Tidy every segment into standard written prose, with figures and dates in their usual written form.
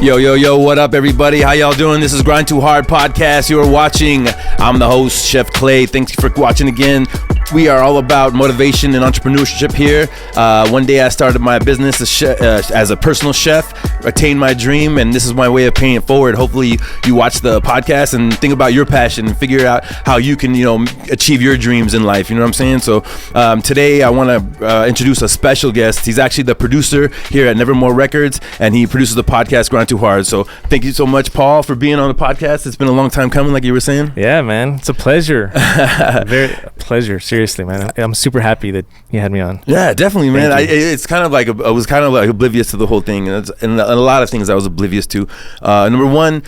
Yo, what up, everybody? How y'all doing? This is Grind2Hard podcast. You are watching. I'm the host, Chef Clay. Thanks for watching again. We are all about motivation and entrepreneurship here. One day I started my business as a personal chef, attained my dream, and this is my way of paying it forward. Hopefully you watch the podcast and think about your passion and figure out how you can, achieve your dreams in life. You know what I'm saying? So today I want to introduce a special guest. He's actually the producer here at Nevermore Records, and he produces the podcast Grind2Hard. So thank you so much, Paul, for being on the podcast. It's been a long time coming, like you were saying. Yeah, man. It's a pleasure. A pleasure. Seriously, man. I'm super happy that you had me on. Yeah, definitely, man. It's kind of like I was kind of like oblivious to the whole thing, and a lot of things I was oblivious to. Number one,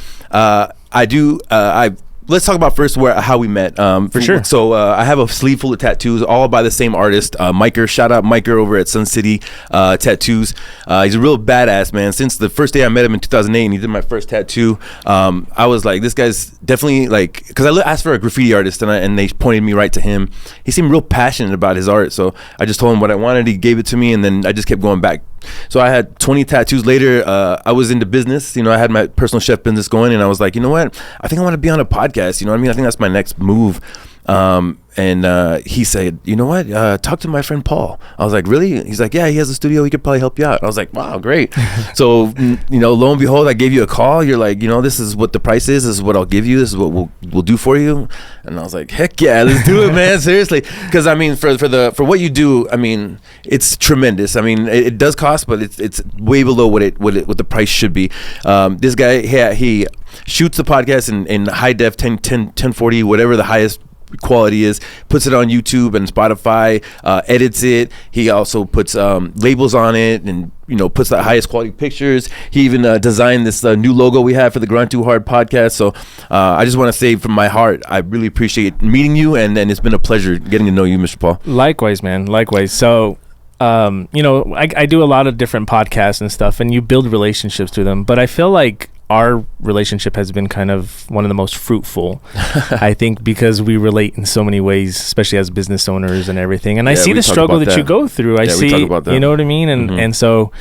let's talk about first how we met. For sure. So I have a sleeve full of tattoos, all by the same artist, Miker. Shout out Miker over at Sun City Tattoos. He's a real badass, man. Since the first day I met him in 2008 and he did my first tattoo, I was like, this guy's definitely like, because I asked for a graffiti artist and they pointed me right to him. He seemed real passionate about his art, so I just told him what I wanted. He gave it to me, and then I just kept going back. So I had 20 tattoos later. I was into business. I had my personal chef business going, and I was like, you know what? I think I want to be on a podcast. You know what I mean? I think that's my next move. And he said, you know what? Talk to my friend Paul. I was like, really? He's like, yeah, he has a studio. He could probably help you out. I was like, wow, great. So, lo and behold, I gave you a call. You're like, this is what the price is. This is what I'll give you. This is what we'll do for you. And I was like, heck yeah, let's do it, man. Seriously. Because for what you do, it's tremendous. It does cost, but it's way below what the price should be. This guy, he shoots the podcast in high def, 1040, whatever the highest quality is, puts it on YouTube and Spotify, edits it. He also puts labels on it and puts the highest quality pictures. He even designed this new logo we have for the Grind2Hard podcast. So I just want to say from my heart, I really appreciate meeting you, and it's been a pleasure getting to know you, Mr. Paul. Likewise, man. Likewise. So I do a lot of different podcasts and stuff, and you build relationships through them, but I feel like our relationship has been kind of one of the most fruitful, I think, because we relate in so many ways, especially as business owners and everything. And I see the struggle that you go through. I see, you know what I mean? And and so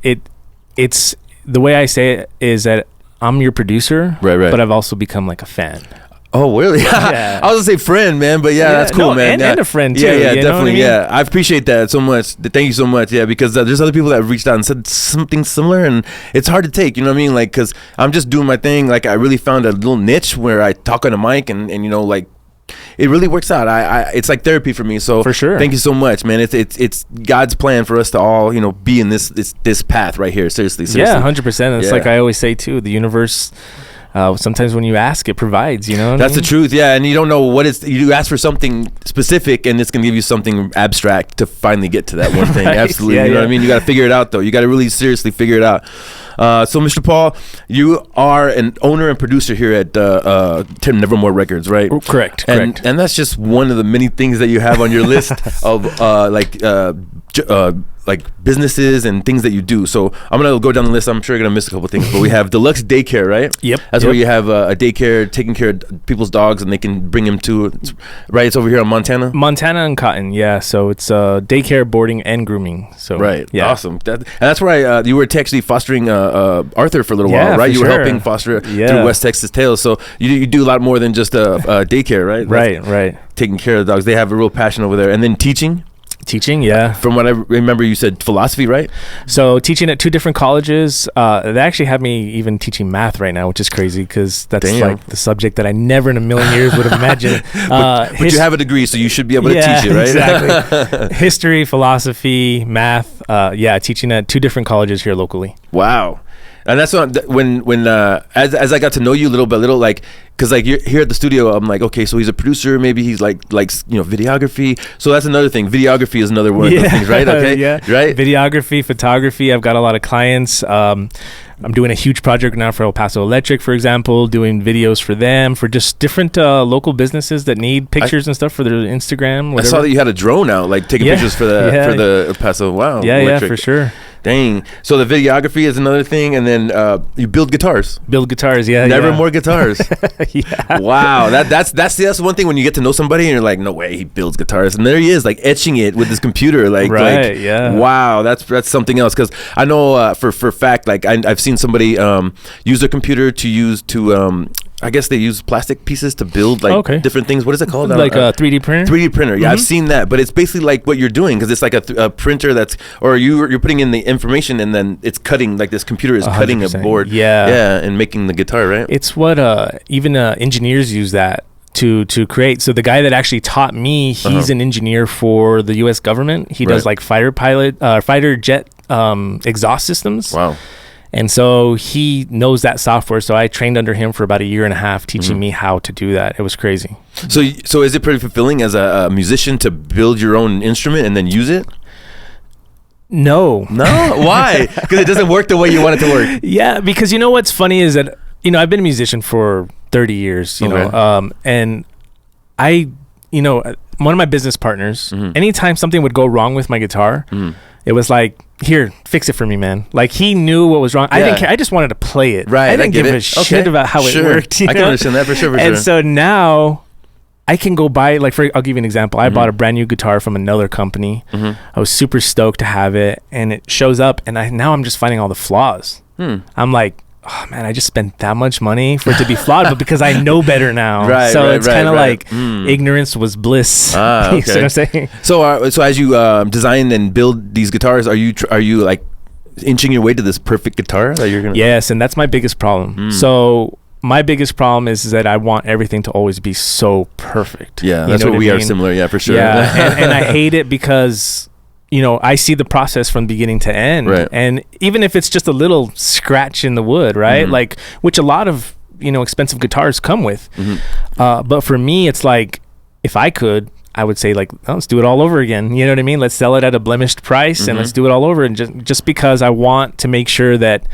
it's the way I say it is that I'm your producer, right. But I've also become like a fan. Oh, really? Yeah. I was gonna say friend, man, but that's cool, man. And a friend too. Yeah, definitely. Yeah, I appreciate that so much. Thank you so much. Yeah, because there's other people that have reached out and said something similar, and it's hard to take. You know what I mean? Like, because I'm just doing my thing. Like, I really found a little niche where I talk on a mic, and like, it really works out. It's like therapy for me. So for sure, thank you so much, man. It's God's plan for us to all be in this path right here. Seriously. Yeah, 100%. It's like I always say too. The universe. Sometimes when you ask, it provides, That's the truth, yeah. And you don't know what it's, you ask for something specific and it's going to give you something abstract to finally get to that one thing. Right? Absolutely. Yeah, you know what I mean? You got to figure it out, though. You got to really seriously figure it out. So, Mr. Paul, you are an owner and producer here at Nevermore Records, right? Correct. And that's just one of the many things that you have on your list of like businesses and things that you do. So I'm gonna go down the list. I'm sure you're gonna miss a couple things, but we have Deluxe Daycare, right? Yep. That's where you have a daycare taking care of people's dogs, and they can bring them to. It's over here in Montana. Montana and Cotton, yeah. So it's daycare, boarding, and grooming. So right, yeah, awesome. And that's where you were actually fostering Arthur for a little while, right? You were helping foster through West Texas Tales. So you do a lot more than just daycare, right? Right. Taking care of the dogs. They have a real passion over there, and then teaching. Yeah. From what I remember, you said philosophy, right? So teaching at 2 different colleges. They actually have me even teaching math right now, which is crazy because that's like the subject that I never in a million years would have imagined. But you have a degree, so you should be able to teach it, right? Exactly. History, philosophy, math. Teaching at 2 different colleges here locally. Wow. And that's when as I got to know you a little like, because like you're here at the studio, I'm like, okay, so he's a producer, maybe he's like videography. So that's another thing. Videography is another one of those things, right? Okay, right. Videography, photography. I've got a lot of clients. I'm doing a huge project now for El Paso Electric, for example, doing videos for them, for just different local businesses that need pictures and stuff for their Instagram. Whatever. I saw that you had a drone out, like taking pictures for the El Paso. Wow. Yeah, for sure. Dang. So the videography is another thing, and then you build guitars. Nevermore guitars. Yeah. Wow, that's one thing when you get to know somebody and you're like, no way, he builds guitars, and there he is, like etching it with his computer, like, right, yeah. Wow, that's something else. Because I know for fact, like I've seen somebody use their computer to I guess they use plastic pieces to build like different things. What is it called? Like a 3D printer. 3D printer. Yeah, I've seen that, but it's basically like what you're doing, because it's like a printer that's, or you're putting in the information and then it's cutting, like this computer is cutting a board. Yeah, and making the guitar, right? It's what even engineers use that to create. So the guy that actually taught me, he's an engineer for the U.S. government. He does like fighter jet exhaust systems. Wow. And so he knows that software. So I trained under him for about 1.5 years teaching me how to do that. It was crazy. So is it pretty fulfilling as a musician to build your own instrument and then use it? No. Why? Because it doesn't work the way you want it to work. Yeah, because you know what's funny is that, you know, I've been a musician for 30 years, you know, and I, you know, one of my business partners, anytime something would go wrong with my guitar, it was like, here, fix it for me, man. Like, he knew what was wrong. I didn't care. I just wanted to play it. Right. I didn't give a shit about how it worked. You know? I can understand that for sure. And so now I can go buy, like, I'll give you an example. I bought a brand new guitar from another company. I was super stoked to have it, and it shows up, and now I'm just finding all the flaws. I'm like, oh man, I just spent that much money for it to be flawed, but because I know better now. It's kind of like ignorance was bliss. Okay. You see what I'm saying? So as you design and build these guitars, are you like inching your way to this perfect guitar that you're gonna? Yes, and that's my biggest problem. So my biggest problem is that I want everything to always be so perfect. Yeah, that's what we are similar. Yeah, for sure. Yeah, and I hate it because, you know, I see the process from beginning to end. Right. And even if it's just a little scratch in the wood, right? Like, which a lot of, you know, expensive guitars come with. But for me, it's like, if I could, I would say, like, oh, let's do it all over again. You know what I mean? Let's sell it at a blemished price and let's do it all over. And just because I want to make sure that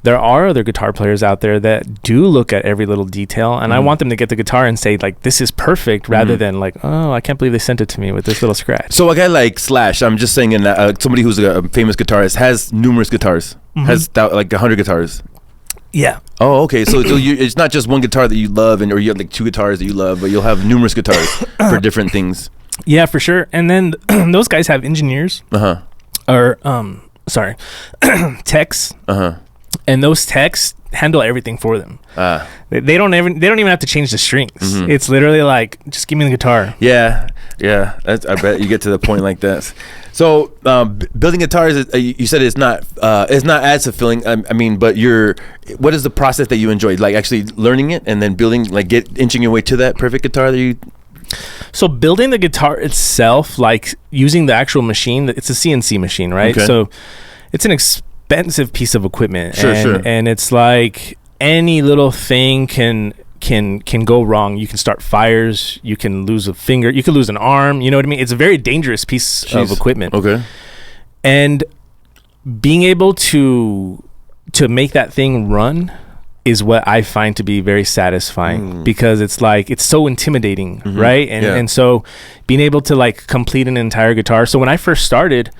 there are other guitar players out there that do look at every little detail, and I want them to get the guitar and say, like, this is perfect, rather than like, oh, I can't believe they sent it to me with this little scratch. So a guy like Slash, I'm just saying, somebody who's a famous guitarist, has numerous guitars, has like 100 guitars. Yeah. Oh, okay. So it's not just one guitar that you love, or you have like 2 guitars that you love, but you'll have numerous guitars for different things. Yeah, for sure. And then those guys have engineers, or techs. And those techs handle everything for them. They don't even have to change the strings. It's literally like, just give me the guitar. Yeah. I bet you get to the point like that. So building guitars, you said it's not as fulfilling. I mean, but what is the process that you enjoy? Like actually learning it and then building, like inching your way to that perfect guitar that you. So building the guitar itself, like using the actual machine, it's a CNC machine, right? Okay. So it's an expensive piece of equipment. Sure. And it's like any little thing can go wrong. You can start fires, you can lose a finger, you can lose an arm, you know what I mean? It's a very dangerous piece of equipment. Okay. And being able to make that thing run is what I find to be very satisfying, because it's like, it's so intimidating, right? And so being able to like complete an entire guitar. So when I first started,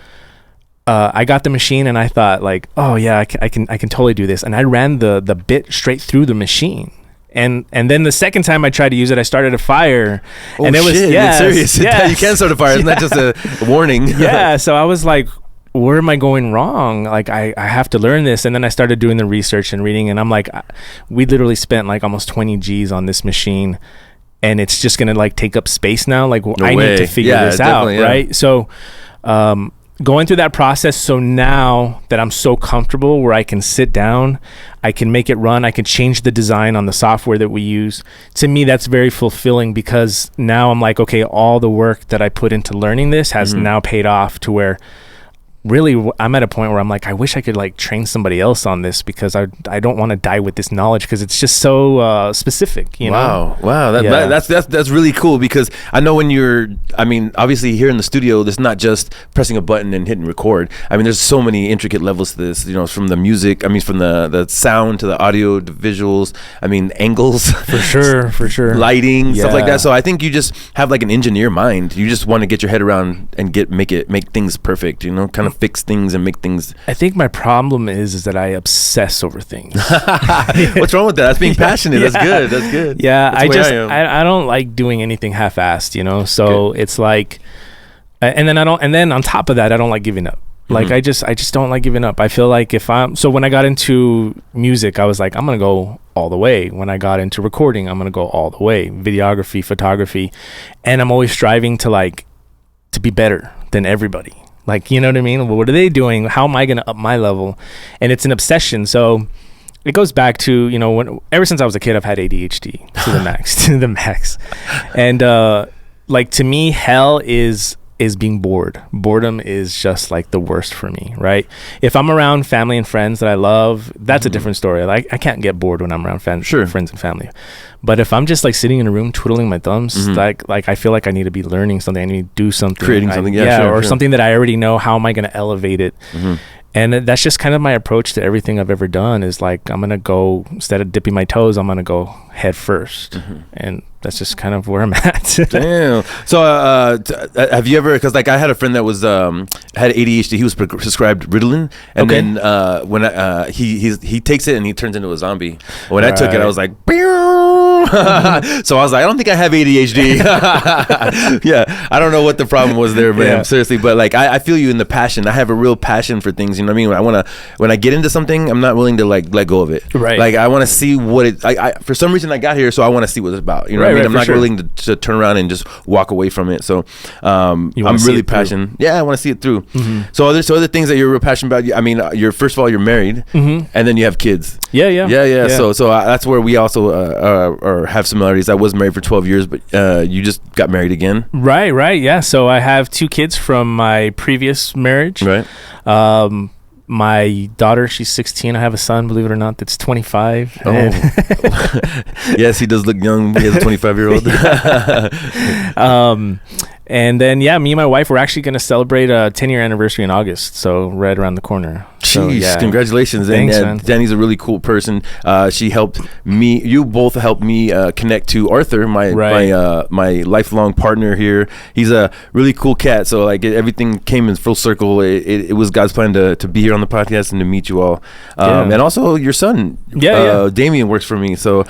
I got the machine and I thought like, oh yeah, I can totally do this. And I ran the bit straight through the machine. And then the second time I tried to use it, I started a fire. Oh, and it was serious. Yeah, you can start a fire. It's not just a warning. Yeah. So I was like, where am I going wrong? Like, I have to learn this. And then I started doing the research and reading, and I'm like, we literally spent like almost 20 G's on this machine, and it's just gonna like take up space now. Like, I need to figure this out, right? So going through that process, so now that I'm so comfortable where I can sit down, I can make it run, I can change the design on the software that we use. To me, that's very fulfilling, because now I'm like, okay, all the work that I put into learning this has now paid off, to where really I'm at a point where I'm like, I wish I could like train somebody else on this, because I don't want to die with this knowledge, because it's just so specific, you know? Wow. That's really cool, because I know when obviously here in the studio, there's not just pressing a button and hitting record. I mean, there's so many intricate levels to this, you know, from the music, from the sound to the audio, the visuals, angles. For sure. Lighting, stuff like that. So I think you just have like an engineer mind. You just want to get your head around and make things perfect, you know, kind of to fix things and make things. I think my problem is that I obsess over things. What's wrong with that? That's being passionate. That's good. Yeah, That's I don't like doing anything half-assed, you know. So it's like, and then on top of that, I don't like giving up. Like I just don't like giving up. I feel like so when I got into music, I was like, I'm gonna go all the way. When I got into recording, I'm gonna go all the way. Videography, photography, and I'm always striving to be better than everybody. Like, you know what I mean? What are they doing? How am I gonna up my level? And it's an obsession. So it goes back to, you know, ever since I was a kid, I've had ADHD to the max, and like to me, hell is being bored. Boredom is just like the worst for me, right? If I'm around family and friends that I love, that's a different story. Like I can't get bored when I'm around friends and family. But if I'm just like sitting in a room twiddling my thumbs, like I feel like I need to be learning something. I need to do something. Creating something, or something that I already know. How am I going to elevate it? And that's just kind of my approach to everything I've ever done is like, I'm going to go, instead of dipping my toes, I'm going to go head first. And that's just kind of where I'm at. Damn. So have you ever, because like I had a friend that was had ADHD. He was prescribed Ritalin, and then when he takes it and he turns into a zombie. When I took it, I was like, so I was like, I don't think I have ADHD. Yeah, I don't know what the problem was there, man. Seriously, but like I feel you in the passion. I have a real passion for things. You know what I mean? When I get into something, I'm not willing to like let go of it. Right. Like I want to see what it. I for some reason I got here, so I want to see what it's about. You know what I mean? I'm not willing to turn around and just walk away from it. So I'm really passionate. Yeah, I want to see it through. So other things that you're real passionate about. I mean, you're first of all you're married, and then you have kids. Yeah. So that's where we also have similarities. I was married for 12 years, but you just got married again. Right. Yeah. So I have 2 kids from my previous marriage. Right. My daughter, she's 16. I have a son, believe it or not, that's 25. Oh. Yes, he does look young. He has a 25-year-old. And then, me and my wife, we're actually going to celebrate a 10-year anniversary in August. So right around the corner. Jeez, congratulations. Thanks, and man. Danny's a really cool person. She helped me. You both helped me connect to Arthur, my lifelong partner here. He's a really cool cat. So like everything came in full circle. It was God's plan to be here on the podcast and to meet you all. And also your son, Damien, works for me. So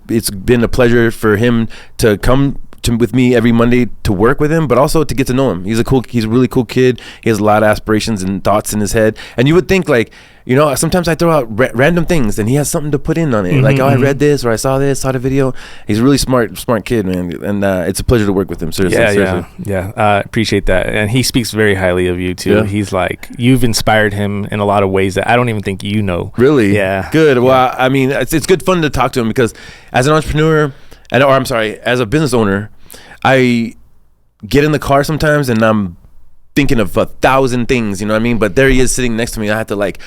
it's been a pleasure for him to come with me every Monday to work with him, but also to get to know him. He's a really cool kid. He has a lot of aspirations and thoughts in his head. And you would think like, you know, sometimes I throw out random things and he has something to put in on it. Like, I read this or I saw the video. He's a really smart kid, man. And it's a pleasure to work with him. Seriously. Yeah. Appreciate that. And he speaks very highly of you too. Yeah. He's like, you've inspired him in a lot of ways that I don't even think you know. Really? Yeah. Good. Well, I mean, it's good fun to talk to him because as an entrepreneur, as a business owner, I get in the car sometimes and I'm thinking of 1,000 things, you know what I mean? But there he is sitting next to me. I have to like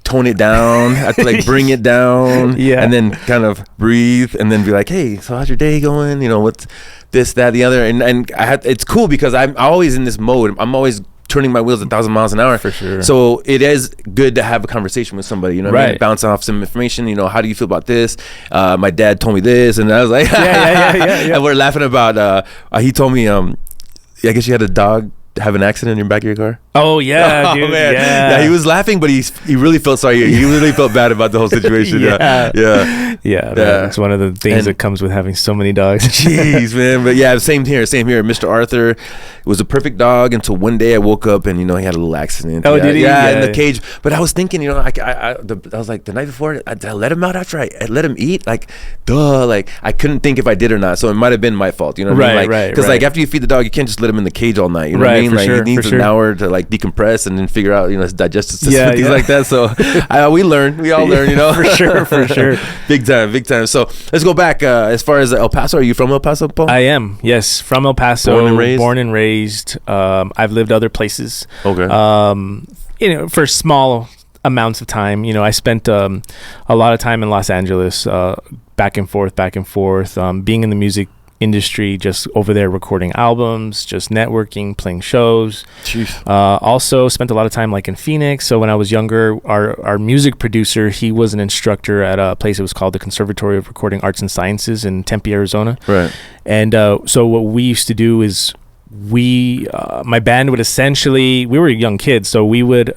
tone it down. I have to like bring it down and then kind of breathe and then be like, hey, so how's your day going? You know, what's this, that, the other? And it's cool because I'm always in this mode. I'm always turning my wheels 1,000 miles an hour. For sure. So it is good to have a conversation with somebody, you know what I mean? Bounce off some information, you know, how do you feel about this? My dad told me this, and I was like, yeah. And we're laughing about, he told me, I guess you had a dog have an accident in your back of your car? Oh yeah, dude. Man. Yeah, he was laughing, but he really felt sorry. He really felt bad about the whole situation. Man, it's one of the things that comes with having so many dogs. Jeez, man. But yeah, same here. Mr. Arthur was a perfect dog until one day I woke up and, you know, he had a little accident. Oh, did he? Yeah, in the cage. But I was thinking, you know, I was like, the night before, did I let him out after I let him eat? Like, duh. Like, I couldn't think if I did or not. So it might have been my fault. You know what I mean? Like, because like after you feed the dog, you can't just let him in the cage all night. You know what I mean? Like, he needs an hour to like decompress and then figure out, you know, his digestive system, things like that. So we all learn, you know. For sure. Big time. So let's go back as far as El Paso. Are you from El Paso, Paul? I am, yes, from El Paso. Born and raised. I've lived other places. Okay. You know, for small amounts of time. You know, I spent a lot of time in Los Angeles, back and forth, being in the music industry, just over there recording albums, just networking, playing shows. Also spent a lot of time like in Phoenix. So when I was younger, our music producer, he was an instructor at a place that was called the Conservatory of Recording Arts and Sciences in Tempe, Arizona. Right. And so what we used to do is my band would essentially, we were young kids, so we would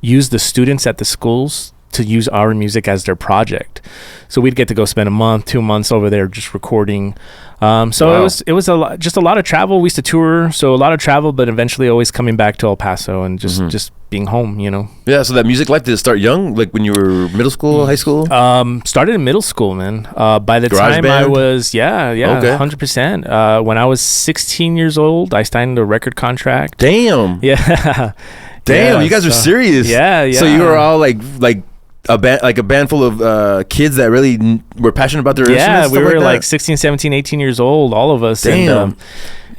use the students at the schools to use our music as their project. So we'd get to go spend a month, 2 months over there just recording. Wow. It was just a lot of travel. We used to tour, so a lot of travel, but eventually always coming back to El Paso and just being home, you know. Yeah, so that music life, did it start young, like when you were middle school, high school? Started in middle school, man. By the Garage time band? I was, okay. 100%. When I was 16 years old, I signed a record contract. Damn. Yeah. Damn, Yeah, you guys are serious. Yeah. So you were all like a band full of kids that really were passionate about their instruments? Yeah, we were like 16, 17, 18 years old, all of us. Damn.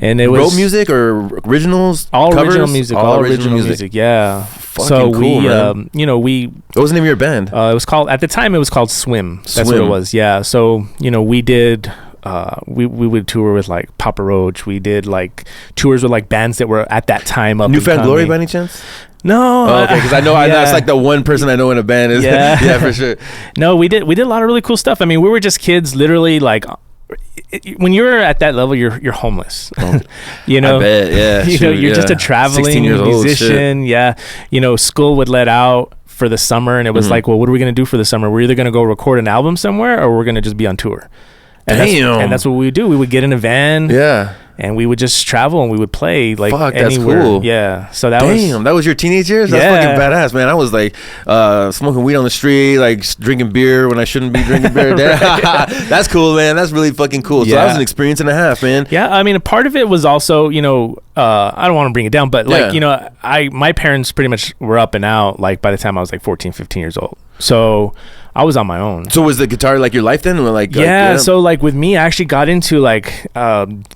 And it was wrote music or originals? all covers? original music, all original music. Yeah. Fucking so cool, we, man. What was the name of your band? it was called, at the time it was called Swim. That's what Swim. it was. Yeah. So, we did, we would tour with like Papa Roach. We did like tours with like bands that were at that time up. Newfound Glory by any chance? No. Oh, okay, because I know that's like the one person I know in a band is. Yeah, for sure. No, we did a lot of really cool stuff. I mean, we were just kids, literally like. When you're at that level, you're homeless. Oh, I bet, yeah. You're just a traveling musician. Yeah, school would let out for the summer, and it was like, well, what are we gonna do for the summer? We're either gonna go record an album somewhere, or we're gonna just be on tour. And that's what we would do. We would get in a van. Yeah. And we would just travel and we would play like anywhere. That's cool. Yeah. So that was your teenage years? That's fucking badass, man. I was like smoking weed on the street, like drinking beer when I shouldn't be drinking beer. That's cool, man. That's really fucking cool. So that was an experience and a half, man. Yeah. I mean, a part of it was also, I don't want to bring it down, but like, my parents pretty much were up and out like by the time I was like 14, 15 years old. So I was on my own. So was the guitar like your life then? So like with me, I actually got into like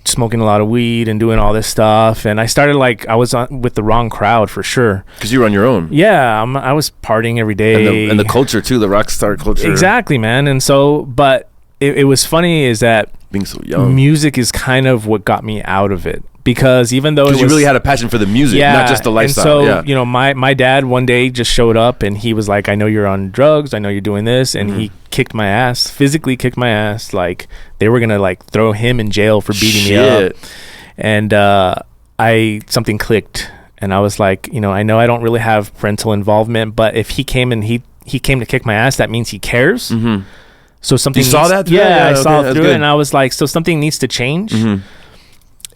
smoking a lot of weed and doing all this stuff, and I started like I was with the wrong crowd for sure. Because you were on your own. Yeah, I was partying every day, and the culture too, the rock star culture. Exactly, man. And so, but it was funny is that being so young, music is kind of what got me out of it. Because even though you really had a passion for the music, not just the lifestyle. And so, my dad one day just showed up and he was like, I know you're on drugs. I know you're doing this. And he kicked my ass, physically kicked my ass. Like they were going to like throw him in jail for beating me up. And something clicked. And I was like, I know I don't really have parental involvement, but if he came and he came to kick my ass, that means he cares. Mm-hmm. So something. You saw that? Yeah, I saw it through it. And I was like, so something needs to change. Mm-hmm.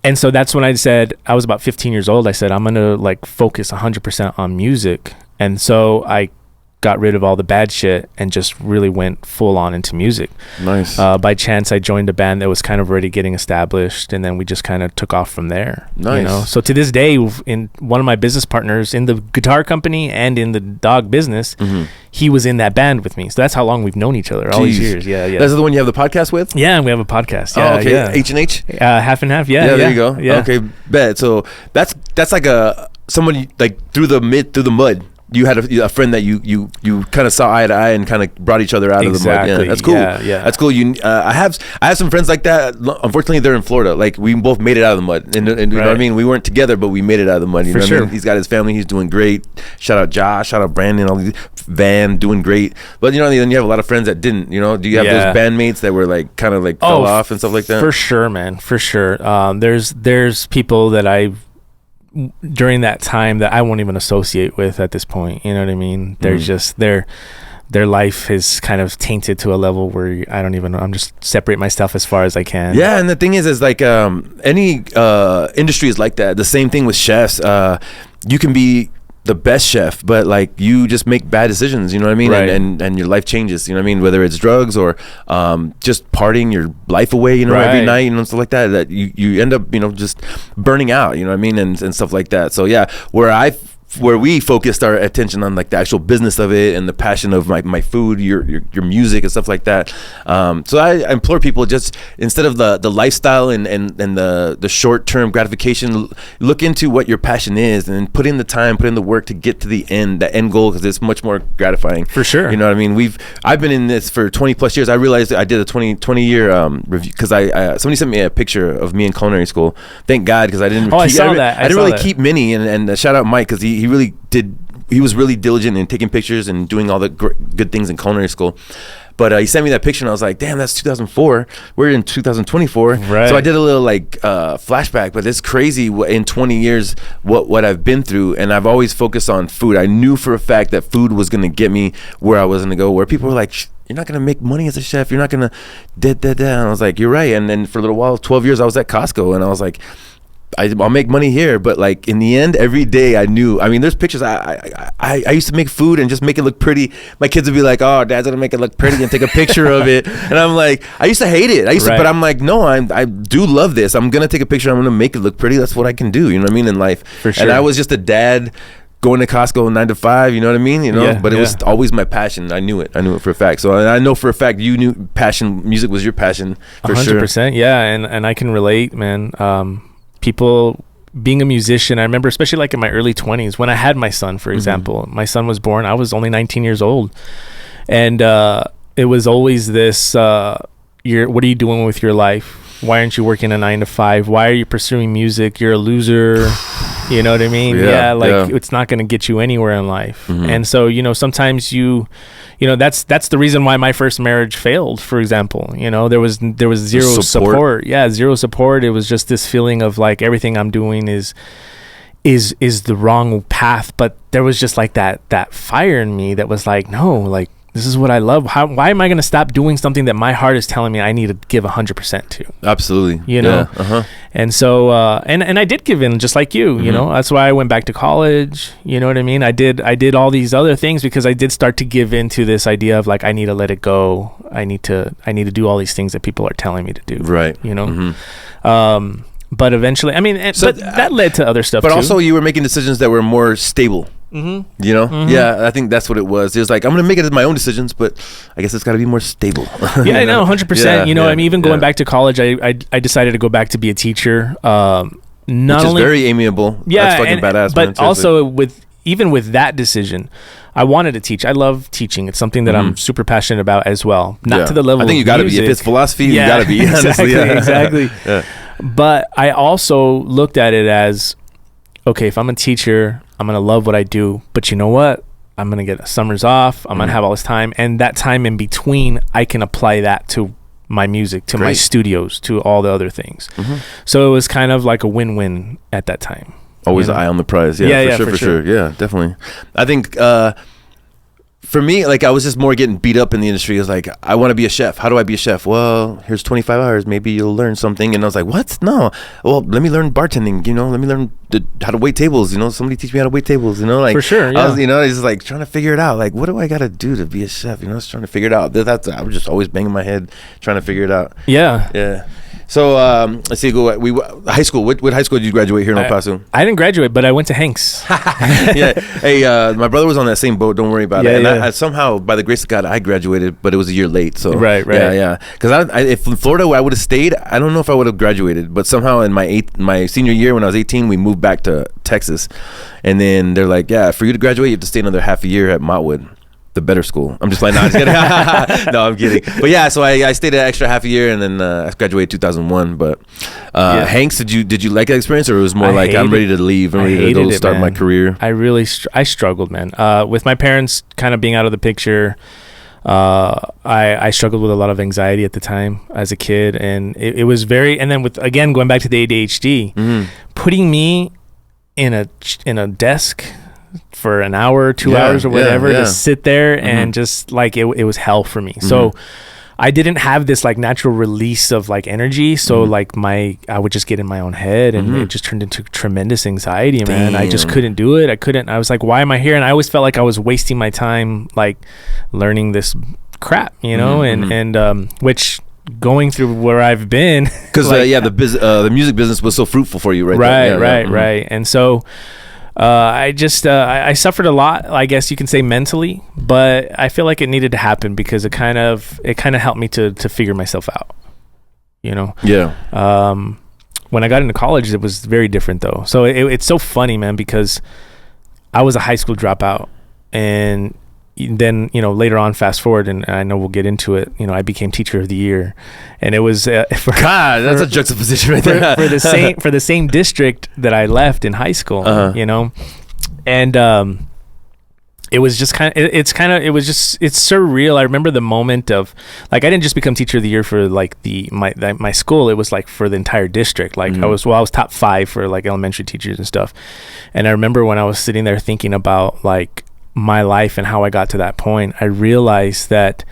And so that's when I said, I was about 15 years old. I said, I'm going to like focus 100% on music. And so I got rid of all the bad shit and just really went full on into music. Nice. By chance, I joined a band that was kind of already getting established, and then we just kind of took off from there. Nice. So to this day, in one of my business partners in the guitar company and in the dog business, he was in that band with me. So that's how long we've known each other, all these years. Yeah. That's the one you have the podcast with? Yeah, and we have a podcast. Yeah, okay. Yeah. H&H? Half and half. Yeah, there you go. Yeah. Okay, bet. So that's like somebody like through the mud. You had a friend that you kind of saw eye to eye and kind of brought each other out of the mud. Yeah, that's cool. Yeah. That's cool. I have some friends like that. Unfortunately, they're in Florida. Like we both made it out of the mud, and you know what I mean. We weren't together, but we made it out of the mud. You know what I mean? He's got his family. He's doing great. Shout out Josh. Shout out Brandon. All these Van doing great. But then you have a lot of friends that didn't. Do you have those bandmates that were like kind of like fell off and stuff like that? For sure, man. For sure. There's people that during that time that I won't even associate with at this point. You know what I mean? They're just their life is kind of tainted to a level where I don't even know. I'm just separate myself as far as I can. Yeah, and the thing is like any industry is like that. The same thing with chefs. You can be the best chef, but like you just make bad decisions, you know what I mean? Right. And your life changes, you know what I mean? Whether it's drugs or just partying your life away, every night, stuff like that you end up, just burning out, you know what I mean? And stuff like that. So yeah, where we focused our attention on like the actual business of it and the passion of my food, your music and stuff like that. So I implore people, just instead of the lifestyle and the short-term gratification, look into what your passion is and put in the time, put in the work to get to the end goal, because it's much more gratifying. For sure. You know what I mean? I've been in this for 20 plus years. I realized I did a 20 year review because somebody sent me a picture of me in culinary school. Thank God, because I didn't. I saw that. I didn't really keep many, and shout out Mike, because he really did. He was really diligent in taking pictures and doing all the good things in culinary school. But he sent me that picture, and I was like, damn, that's 2004. We're in 2024. Right. So I did a little like flashback, but it's crazy in 20 years what I've been through, and I've always focused on food. I knew for a fact that food was gonna get me where I was gonna go. Where people were like, you're not gonna make money as a chef. You're not gonna And I was like, you're right. And then for a little while, 12 years, I was at Costco, and I was like, I'll make money here, but like in the end, every day I knew. I mean, there's pictures. I used to make food and just make it look pretty. My kids would be like, "Oh, Dad's gonna make it look pretty and take a picture of it," and I'm like, I used to hate it. But I'm like, no, I do love this. I'm gonna take a picture. I'm gonna make it look pretty. That's what I can do. You know what I mean in life. For sure. And I was just a dad going to Costco 9 to 5. You know what I mean? You know, but it was always my passion. I knew it for a fact. So I know for a fact you knew music was your passion for 100%, sure. Yeah, and I can relate, man. People being a musician, I remember especially like in my early 20s when I had my son, for example. My son was born, I was only 19 years old, and it was always this what are you doing with your life? Why aren't you working a 9 to 5? Why are you pursuing music? You're a loser. You know what I mean? It's not going to get you anywhere in life. And so, you know, sometimes that's the reason why my first marriage failed, for example. You know, there was zero support. Yeah, zero support. It was just this feeling of like everything I'm doing is the wrong path, but there was just like that fire in me that was like, no, like this is what I love. Why am I going to stop doing something that my heart is telling me I need to give 100% to? Absolutely. You know? Yeah. And so, and I did give in just like you, you know, that's why I went back to college. You know what I mean? I did all these other things because I did start to give into this idea of like, I need to let it go. I need to do all these things that people are telling me to do. Right. You know? But eventually, I mean, but that led to other stuff but too. Also you were making decisions that were more stable. You know, yeah, I think that's what it was. It was like, I'm gonna make it as my own decisions, but I guess it's got to be more stable. Yeah, I know, 100%. You know, I mean, even going back to college, I decided to go back to be a teacher. Which is very amiable. Yeah, that's fucking badass. But man, also with that decision, I wanted to teach. I love teaching. It's something that I'm super passionate about as well. Not to the level. I think you got to be. If it's philosophy, you got to be. Honestly. Exactly. But I also looked at it as, okay, if I'm a teacher, I'm going to love what I do. But you know what? I'm going to get summers off. I'm going to have all this time. And that time in between, I can apply that to my music, to my studios, to all the other things. So it was kind of like a win-win at that time. Always an eye on the prize. Yeah, for sure. Yeah, definitely. I think for me, like I was just more getting beat up in the industry. It was like, I want to be a chef. How do I be a chef? Well, here's 25 hours. Maybe you'll learn something. And I was like, what? No. Well, let me learn bartending. You know, let me learn how to wait tables. You know, somebody teach me how to wait tables. You know, like for sure. Yeah. I was, I was just like trying to figure it out. Like, what do I got to do to be a chef? You know, I was trying to figure it out. I was just always banging my head trying to figure it out. Yeah. Yeah. So let's see. High school. What high school did you graduate here in El Paso? I didn't graduate, but I went to Hanks. Yeah. Hey, my brother was on that same boat. Don't worry about it. And I somehow, by the grace of God, I graduated, but it was a year late. So right. Yeah. Because if in Florida I would have stayed, I don't know if I would have graduated. But somehow in my senior year when I was 18, we moved back to Texas, and then they're like, yeah, for you to graduate, you have to stay another half a year at Motwood, the better school. I'm just like, no, I'm just kidding. No, I'm kidding. But yeah, so I stayed an extra half a year, and then I graduated 2001. But Hanks, did you like that experience, or it was more like I'm ready to leave, I'm ready to go start my career? I really I struggled, man. With my parents kind of being out of the picture, I struggled with a lot of anxiety at the time as a kid, and it was very. And then again going back to the ADHD, putting me in a desk for an hour, 2 hours or whatever, to sit there and just like it was hell for me. So I didn't have this like natural release of like energy. So like I would just get in my own head, and it just turned into tremendous anxiety, man. I just couldn't do it. I was like, why am I here? And I always felt like I was wasting my time like learning this crap, you know, and which going through where I've been, because like, the music business was so fruitful for you, right? Right. And so I just I suffered a lot, I guess you can say, mentally, but I feel like it needed to happen because it kind of helped me to figure myself out, you know. When I got into college, it was very different though. So it's so funny, man, because I was a high school dropout, and then, you know, later on, fast forward, and I know we'll get into it, you know, I became teacher of the year, and it was that's a juxtaposition right there. for the same district that I left in high school, you know, and it was just it's surreal. I remember the moment of, like, I didn't just become teacher of the year for like my school. It was like for the entire district. Like I was top 5 for like elementary teachers and stuff. And I remember when I was sitting there thinking about like my life and how I got to that point, I realized that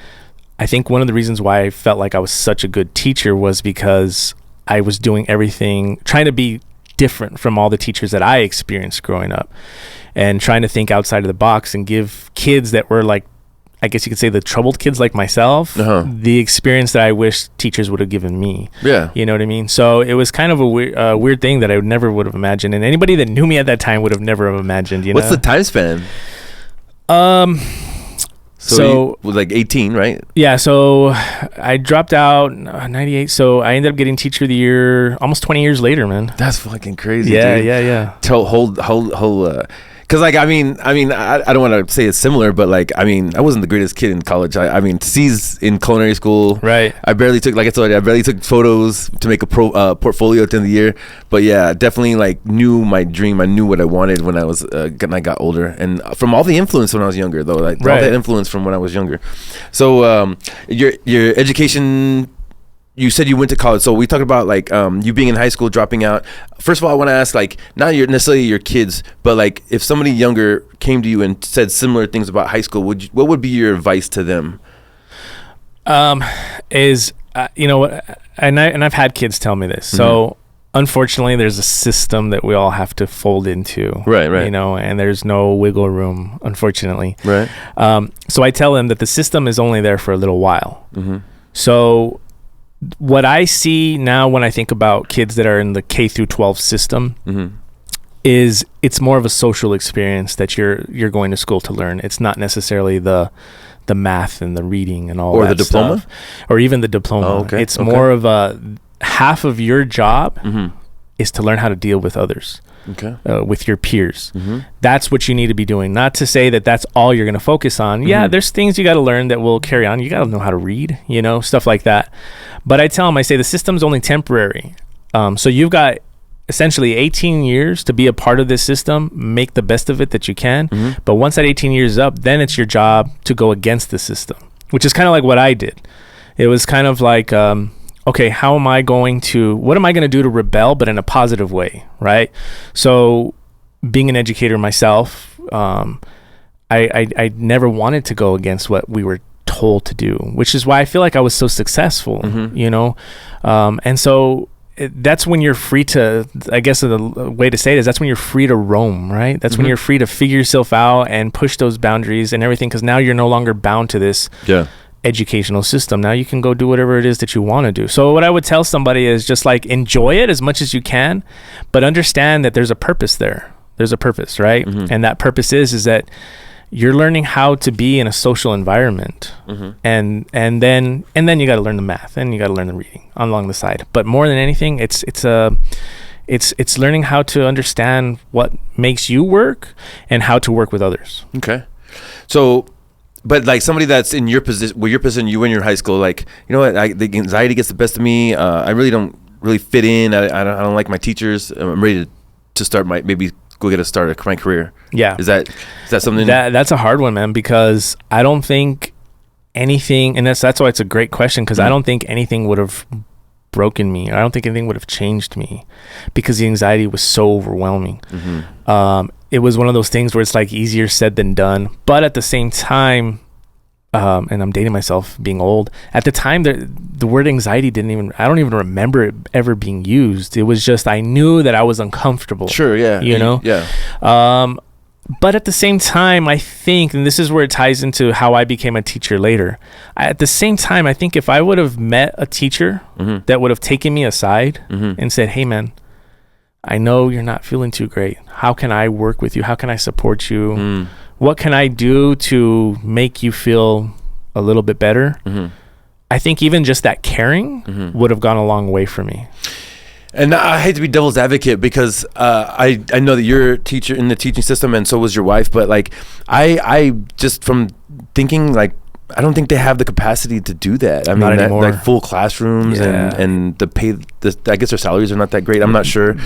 I think one of the reasons why I felt like I was such a good teacher was because I was doing everything, trying to be different from all the teachers that I experienced growing up, and trying to think outside of the box and give kids that were like, I guess you could say, the troubled kids like myself, the experience that I wish teachers would have given me. Yeah. You know what I mean? So it was kind of a weird thing that I never would have imagined. And anybody that knew me at that time would have never have imagined, you know? What's the time span? So you was like 18, right? Yeah, so I dropped out 98, so I ended up getting teacher of the year almost 20 years later, man. That's fucking crazy, yeah, dude. Yeah. Because like I don't want to say it's similar, but like I wasn't the greatest kid in college. I mean, C's in culinary school. Right. I barely took photos to make a portfolio at the end of the year. But yeah, definitely like knew my dream. I knew what I wanted when I got older, and from all the influence when I was younger, though, like all that influence from when I was younger. So your education. You said you went to college, so we talked about like you being in high school, dropping out. First of all, I want to ask, like, not necessarily your kids, but like if somebody younger came to you and said similar things about high school, what would be your advice to them? You know what, and I've had kids tell me this. So unfortunately, there's a system that we all have to fold into, right? You know, and there's no wiggle room, unfortunately, right? So I tell them that the system is only there for a little while. So what I see now when I think about kids that are in the K through 12 system is it's more of a social experience that you're going to school to learn. It's not necessarily the math and the reading and all that, or the diploma stuff, or even the diploma. Oh, okay. It's more of a half of your job is to learn how to deal with others. Okay. With your peers. That's what you need to be doing. Not to say that that's all you're going to focus on. Yeah, there's things you got to learn that will carry on. You got to know how to read, you know, stuff like that. But I tell them, I say the system's only temporary. So you've got essentially 18 years to be a part of this system, make the best of it that you can. But once that 18 years is up, then it's your job to go against the system, which is kind of like what I did. It was kind of like, okay, what am I going to do to rebel, but in a positive way, right? So being an educator myself, I never wanted to go against what we were told to do, which is why I feel like I was so successful, you know? And so that's when you're free to, I guess the way to say it is that's when you're free to roam, right? That's when you're free to figure yourself out and push those boundaries and everything, because now you're no longer bound to this educational system. Now you can go do whatever it is that you want to do. So what I would tell somebody is just like enjoy it as much as you can, but understand that there's a purpose there. There's a purpose, right? And that purpose is that you're learning how to be in a social environment, and then you got to learn the math and you got to learn the reading along the side. But more than anything, it's learning how to understand what makes you work and how to work with others. Okay, so. But like somebody that's in your position, you in your high school, like, you know what, the anxiety gets the best of me. I really don't fit in. I don't like my teachers. I'm ready to start maybe go get a start at my career. Yeah. Is that something? That's a hard one, man, because I don't think anything, and that's why it's a great question, because I don't think anything would have broken me. I don't think anything would have changed me, because the anxiety was so overwhelming. It was one of those things where it's like easier said than done. But at the same time, and I'm dating myself being old, at the time the word anxiety I don't even remember it ever being used. It was just, I knew that I was uncomfortable. Sure, yeah. You know? Yeah. But at the same time, I think, and this is where it ties into how I became a teacher later. At the same time, I think if I would have met a teacher that would have taken me aside and said, hey, man, I know you're not feeling too great. How can I work with you? How can I support you? What can I do to make you feel a little bit better? I think even just that caring would have gone a long way for me. And I hate to be devil's advocate, because I know that you're a teacher in the teaching system, and so was your wife. But like, I just from thinking, like, I don't think they have the capacity to do that. I mean, like full classrooms and the pay. I guess their salaries are not that great. I'm not sure.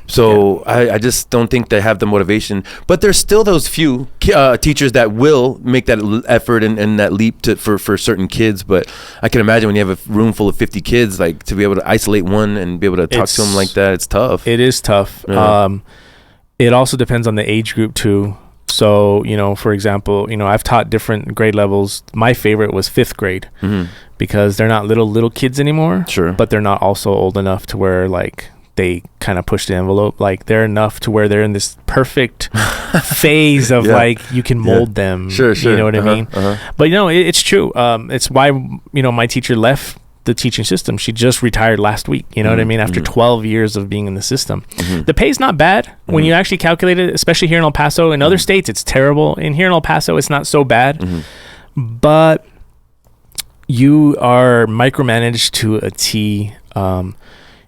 So I just don't think they have the motivation. But there's still those few teachers that will make that effort and that leap for certain kids. But I can imagine when you have a room full of 50 kids, like to be able to isolate one and be able to talk to them like that, it's tough. It is tough. Yeah. It also depends on the age group too. So, for example, I've taught different grade levels. My favorite was 5th grade because they're not little kids anymore. Sure. But they're not also old enough to where like they kind of push the envelope. Like they're enough to where they're in this perfect phase of like you can mold them. Sure. You know what I mean? But it's true. It's why my teacher left the teaching system. She just retired last week. You know what I mean? After 12 years of being in the system, the pay's not bad when you actually calculate it. Especially here in El Paso. In other states, it's terrible. In here in El Paso, it's not so bad. But you are micromanaged to a T.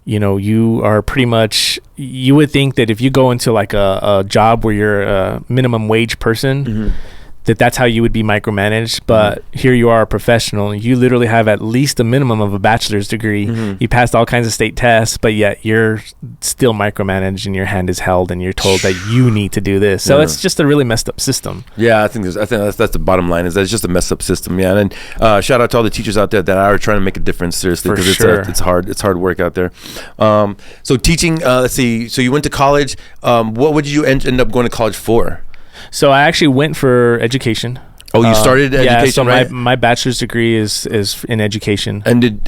You are pretty much, you would think that if you go into like a job where you're a minimum wage person, that's how you would be micromanaged. But here you are a professional. You literally have at least a minimum of a bachelor's degree. You passed all kinds of state tests, but yet you're still micromanaged and your hand is held and you're told that you need to do this. So it's just a really messed up system. Yeah, I think that's the bottom line, is that it's just a messed up system. Yeah, and shout out to all the teachers out there that are trying to make a difference, seriously, because it's hard work out there. So teaching, let's see. So you went to college. What would you end up going to college for? So I actually went for education. Oh, you started education, so right? my bachelor's degree is in education. And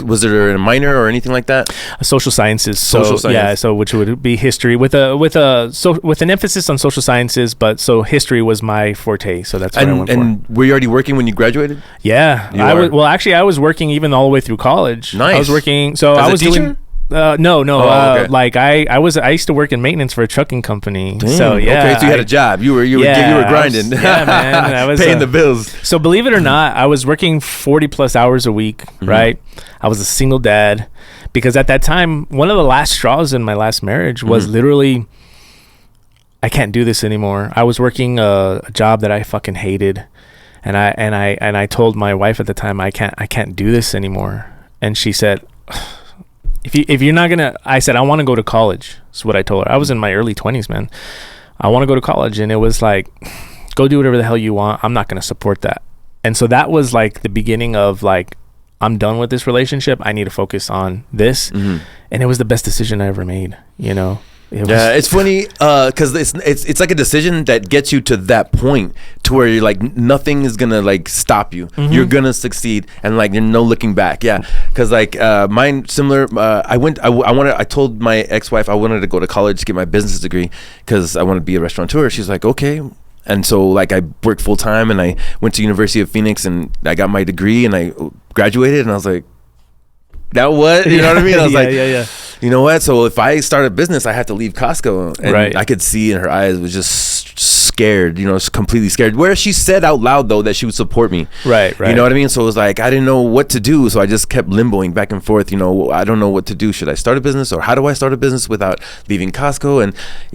was there a minor or anything like that? Social sciences. Social science. Yeah, so which would be history with an emphasis on social sciences, but so history was my forte. So that's what I went for. And were you already working when you graduated? Yeah, I was working even all the way through college. Nice. I was working. So As I was a teacher? doing. No. Okay. Like I used to work in maintenance for a trucking company. Damn. So yeah. Okay, so you had a job. You were grinding. Man. I was paying the bills. So believe it or not, I was working 40 plus hours a week. Right. I was a single dad because at that time, one of the last straws in my last marriage was literally, I can't do this anymore. I was working a job that I fucking hated, and I told my wife at the time, I can't do this anymore, and she said, If you're not gonna, I said, I want to go to college. That's what I told her. I was in my early 20s, man. I want to go to college. And it was like, go do whatever the hell you want. I'm not going to support that. And so that was like the beginning of like, I'm done with this relationship. I need to focus on this. And it was the best decision I ever made, It's funny because it's like a decision that gets you to that point to where you're like, nothing is gonna like stop you. You're gonna succeed, and like there's no looking back. Yeah, because like mine similar. I told my ex-wife I wanted to go to college to get my business degree because I wanted to be a restaurateur. She's like, okay. And so like I worked full time and I went to University of Phoenix and I got my degree and I graduated and I was like, that what? You know what I mean? I was yeah. You know what? So if I start a business, I have to leave Costco. And I could see in her eyes was just scared, completely scared. Where she said out loud, though, that she would support me. Right. You know what I mean? So it was like, I didn't know what to do. So I just kept limboing back and forth. I don't know what to do. Should I start a business or how do I start a business without leaving Costco? And,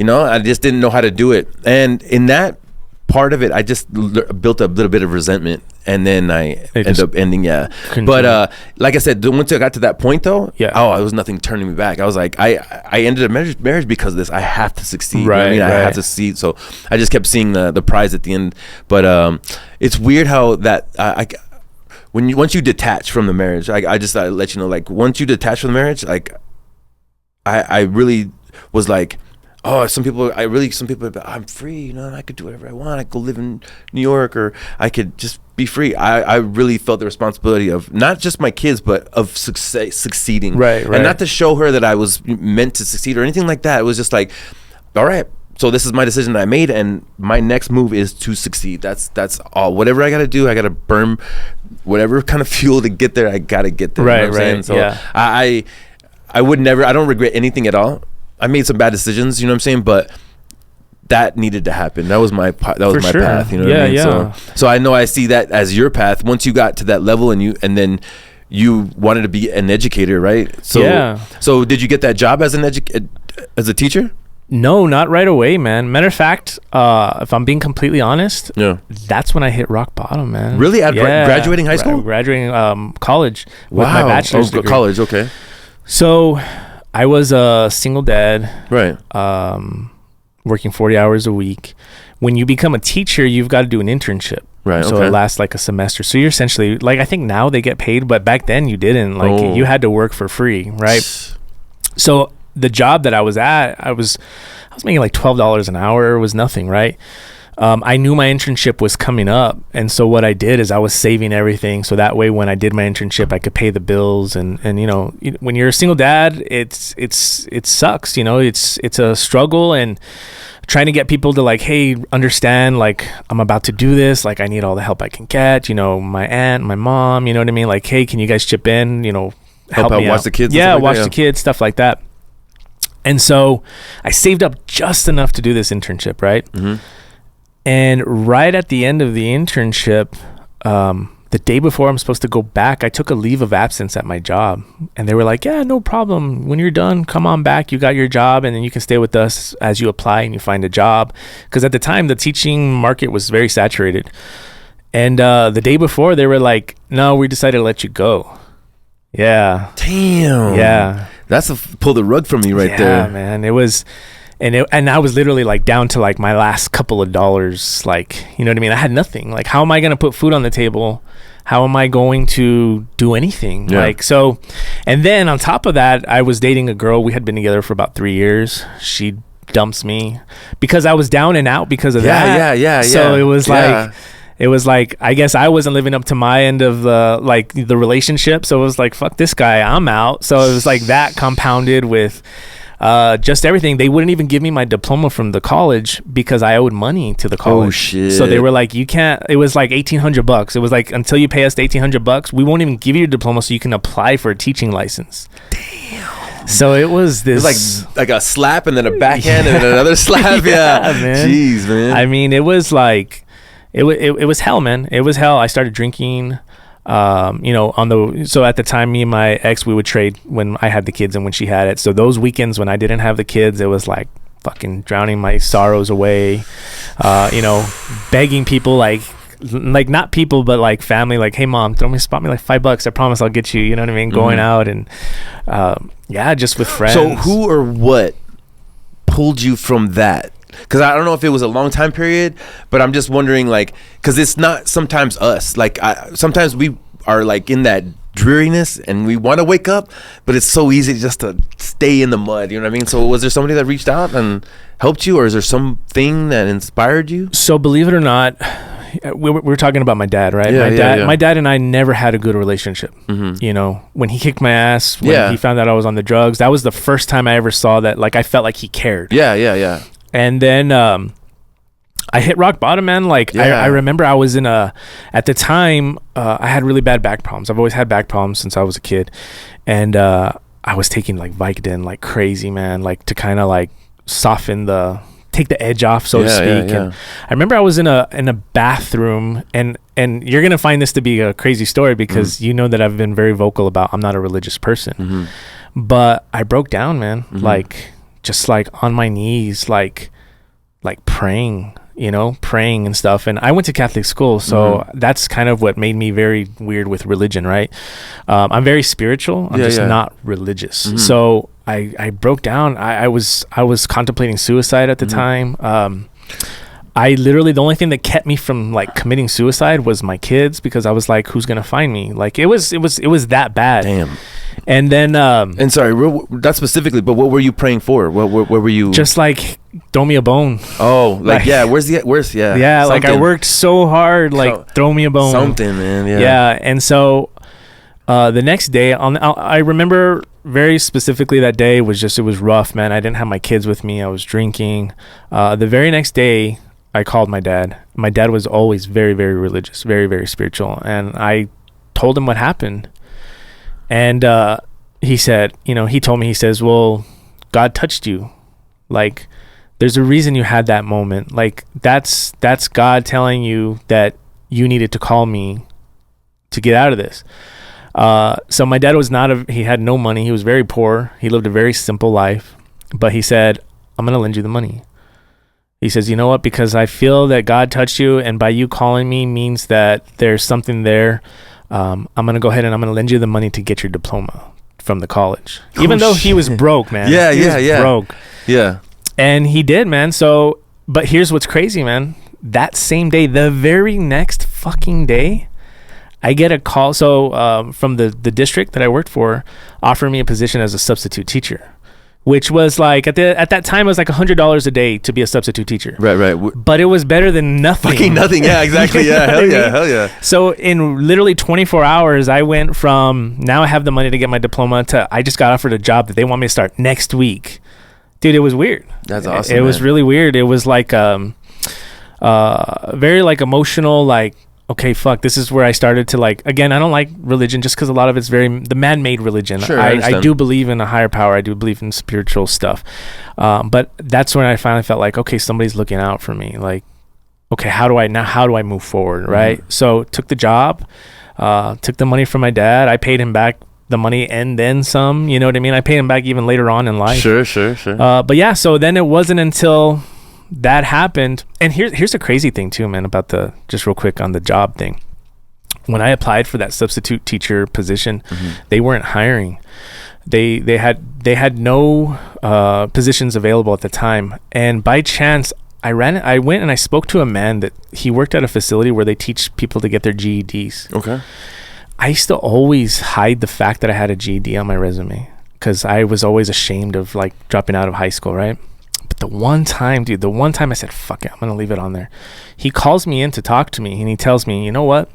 I just didn't know how to do it. And in that part of it, I just built a little bit of resentment, and then I ended up ending. Yeah, but like I said, once I got to that point, though, it was nothing turning me back. I was like, I ended a marriage because of this. I have to succeed. Right. I have to succeed. So I just kept seeing the prize at the end. But it's weird how that once you detach from the marriage, I just let you know, like once you detach from the marriage, like I really was like. Oh, some people, I'm free, I could do whatever I want. I could go live in New York, or I could just be free. I really felt the responsibility of not just my kids, but of succeeding. Right. And not to show her that I was meant to succeed or anything like that. It was just like, all right, so this is my decision that I made, and my next move is to succeed. That's all. Whatever I got to do, I got to burn whatever kind of fuel to get there. I got to get there. Right, you know what I'm saying? So I would never, I don't regret anything at all. I made some bad decisions, you know what I'm saying? But that needed to happen. That was my path, you know what I mean? Yeah. So I know I see that as your path. Once you got to that level and then you wanted to be an educator, right? So did you get that job as as a teacher? No, not right away, man. Matter of fact, if I'm being completely honest, that's when I hit rock bottom, man. Really? Graduating high school? Graduating college with my bachelor's degree. College, okay. So I was a single dad. Right. Working 40 hours a week. When you become a teacher, you've got to do an internship. Right. So it lasts like a semester. So you're essentially like, I think now they get paid, but back then you didn't. Like you had to work for free, right? So the job that I was at, I was making like $12 an hour. It was nothing, right? I knew my internship was coming up, and so what I did is I was saving everything, so that way when I did my internship, I could pay the bills. And you know, when you're a single dad, it sucks. You know, it's a struggle, and trying to get people to like, hey, understand, like I'm about to do this, like I need all the help I can get. You know, my aunt, my mom, you know what I mean? Like, hey, can you guys chip in? You know, help out, me watch out. The kids. Yeah, watch the kids, stuff like that. And so I saved up just enough to do this internship, right? Mm-hmm. And right at the end of the internship, the day before I'm supposed to go back, I took a leave of absence at my job. And they were like, yeah, no problem. When you're done, come on back. You got your job, and then you can stay with us as you apply and you find a job. Because at the time, the teaching market was very saturated. And the day before, they were like, no, we decided to let you go. Yeah. Damn. Yeah. That's pull the rug from you right there. Yeah, man. It was... And I was literally like down to like my last couple of dollars. Like, you know what I mean? I had nothing. Like, how am I going to put food on the table? How am I going to do anything? Yeah. Like, so, and then on top of that, I was dating a girl. We had been together for about 3 years. She dumps me because I was down and out because of that. Yeah. So it was like, I guess I wasn't living up to my end of the relationship. So it was like, fuck this guy, I'm out. So it was like that compounded with just everything. They wouldn't even give me my diploma from the college because I owed money to the college. Oh shit. So they were like, you can't. It was like $1,800. It was like, until you pay us the $1,800, we won't even give you your diploma so you can apply for a teaching license. Damn. So it was this. It was like a slap and then a backhand and then another slap. Yeah, man. Jeez, man. I mean, it was like, it was hell, man. It was hell. I started drinking. You know, so at the time, me and my ex, we would trade when I had the kids and when she had it. So those weekends when I didn't have the kids, it was like fucking drowning my sorrows away. You know, begging people like not people, but like family, like, hey mom, spot me like $5. I promise I'll get you. You know what I mean? Going out and, just with friends. So who or what pulled you from that? Because I don't know if it was a long time period, but I'm just wondering, like, because it's not sometimes us. Like, sometimes we are like in that dreariness and we want to wake up, but it's so easy just to stay in the mud. You know what I mean? So was there somebody that reached out and helped you, or is there something that inspired you? So believe it or not, we were talking about my dad, right? My dad and I never had a good relationship. Mm-hmm. You know, when he kicked my ass, when he found out I was on the drugs, that was the first time I ever saw that. Like, I felt like he cared. Yeah. And then I hit rock bottom, man. Like, I remember I was at the time, I had really bad back problems. I've always had back problems since I was a kid. And I was taking like Vicodin like crazy, man, like to kind of like take the edge off, so to speak. And I remember I was in a bathroom, and you're going to find this to be a crazy story because you know that I've been very vocal about I'm not a religious person. Mm-hmm. But I broke down, man. Mm-hmm. Like, just like on my knees, like praying, you know, praying and stuff. And I went to Catholic school, so that's kind of what made me very weird with religion, right? I'm very spiritual. I'm just not religious. Mm-hmm. So I broke down. I was contemplating suicide at the time. I literally, the only thing that kept me from like committing suicide was my kids, because I was like, who's gonna find me? Like, it was that bad. Damn. And then and sorry, not specifically, but what were you praying for? Where were you? Just like, throw me a bone. Oh, like where's yeah, like I worked so hard, like throw me a bone. Something, man. Yeah. And so the next day, I remember very specifically that day it was rough, man. I didn't have my kids with me. I was drinking. The very next day, I called my dad. My dad was always very, very religious, very, very spiritual. And I told him what happened. And he said, you know, he told me, he says, well, God touched you. Like, there's a reason you had that moment. Like, that's God telling you that you needed to call me to get out of this. So my dad was he had no money. He was very poor. He lived a very simple life. But he said, I'm going to lend you the money. He says, you know what? Because I feel that God touched you, and by you calling me means that there's something there. I'm going to go ahead and I'm going to lend you the money to get your diploma from the college, even though he was broke, man. Yeah, he was broke. Yeah. And he did, man. So, but here's what's crazy, man. That same day, the very next fucking day, I get a call. So from the district that I worked for, offered me a position as a substitute teacher, which was like at that time it was like $100 a day to be a substitute teacher. Right. But it was better than nothing. Fucking nothing. Yeah, exactly. Yeah, hell yeah. So in literally 24 hours, I went from now I have the money to get my diploma to I just got offered a job that they want me to start next week. Dude, it was weird. That's awesome. It was really weird. It was like very like emotional, like, okay, fuck, this is where I started to like, again, I don't like religion just because a lot of it's the man-made religion. Sure, I do believe in a higher power. I do believe in spiritual stuff. But that's when I finally felt like, okay, somebody's looking out for me. Like, okay, how do I move forward? Right. So took the job, took the money from my dad. I paid him back the money and then some, you know what I mean? I paid him back even later on in life. Sure. But yeah, so then it wasn't until that happened. And here's the crazy thing too, man, about just real quick on the job thing. When I applied for that substitute teacher position, they weren't hiring. They had no positions available at the time. And by chance, I went and I spoke to a man that he worked at a facility where they teach people to get their GEDs. Okay. I used to always hide the fact that I had a GED on my resume because I was always ashamed of like dropping out of high school, right? But the one time I said, fuck it, I'm going to leave it on there. He calls me in to talk to me and he tells me, you know what?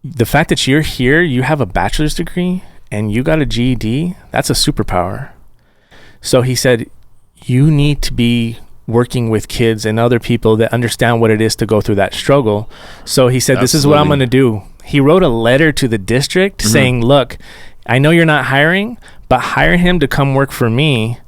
The fact that you're here, you have a bachelor's degree and you got a GED, that's a superpower. So he said, you need to be working with kids and other people that understand what it is to go through that struggle. So he said, this is what I'm going to do. He wrote a letter to the district saying, look, I know you're not hiring, but hire him to come work for me.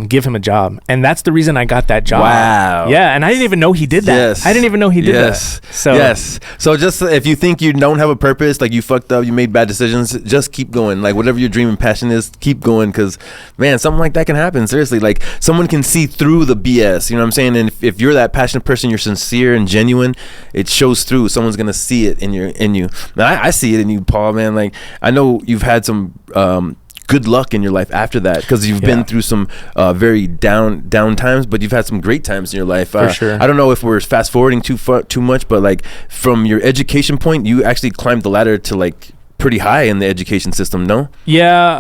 Give him a job. And that's the reason I got that job. Wow. Yeah. And I didn't even know he did that. Yes. I didn't even know he did that. So yes. So just if you think you don't have a purpose, like you fucked up, you made bad decisions, just keep going. Like whatever your dream and passion is, keep going. Because man, something like that can happen. Seriously, like someone can see through the BS. You know what I'm saying? And if you're that passionate person, you're sincere and genuine, it shows through. Someone's gonna see it in you. Now, I see it in you, Paul. Man, like I know you've had some good luck in your life after that because you've been through some very down times, but you've had some great times in your life. For sure. I don't know if we're fast forwarding too much, but like from your education point, you actually climbed the ladder to like pretty high in the education system. No? Yeah,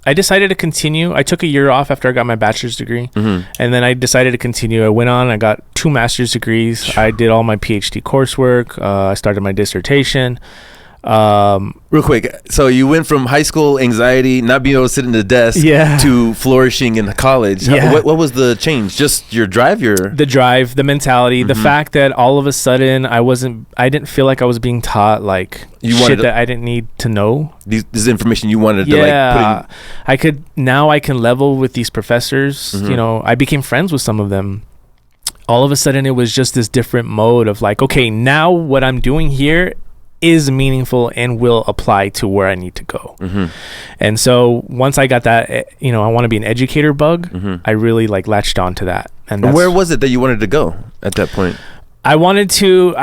I decided to continue. I took a year off after I got my bachelor's degree, and then I decided to continue. I went on. I got 2 master's degrees. I did all my PhD coursework. I started my dissertation. Real quick, so you went from high school anxiety, not being able to sit in the desk, to flourishing in college. What was the change? Just your drive? The drive, the mentality, the fact that all of a sudden I didn't feel like I was being taught like shit that I didn't need to know. This information you wanted to like put in. I can level with these professors. You know, I became friends with some of them. All of a sudden it was just this different mode of like, okay, now what I'm doing here is meaningful and will apply to where I need to go. And so once I got that, you know, I want to be an educator bug, I really like latched on to that. And where was it that you wanted to go at that point? I wanted to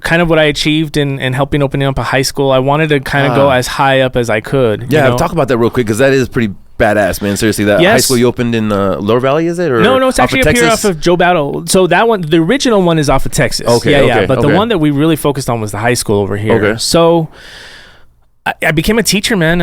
kind of what I achieved in helping opening up a high school. I wanted to kind of go as high up as I could. Yeah, talk about that real quick because that is pretty badass, man. Seriously, that high school you opened in Lower Valley, is it? Or no, it's actually up here off of Joe Battle. So that one, the original one is off of Texas. But the one that we really focused on was the high school over here. Okay. So I became a teacher, man,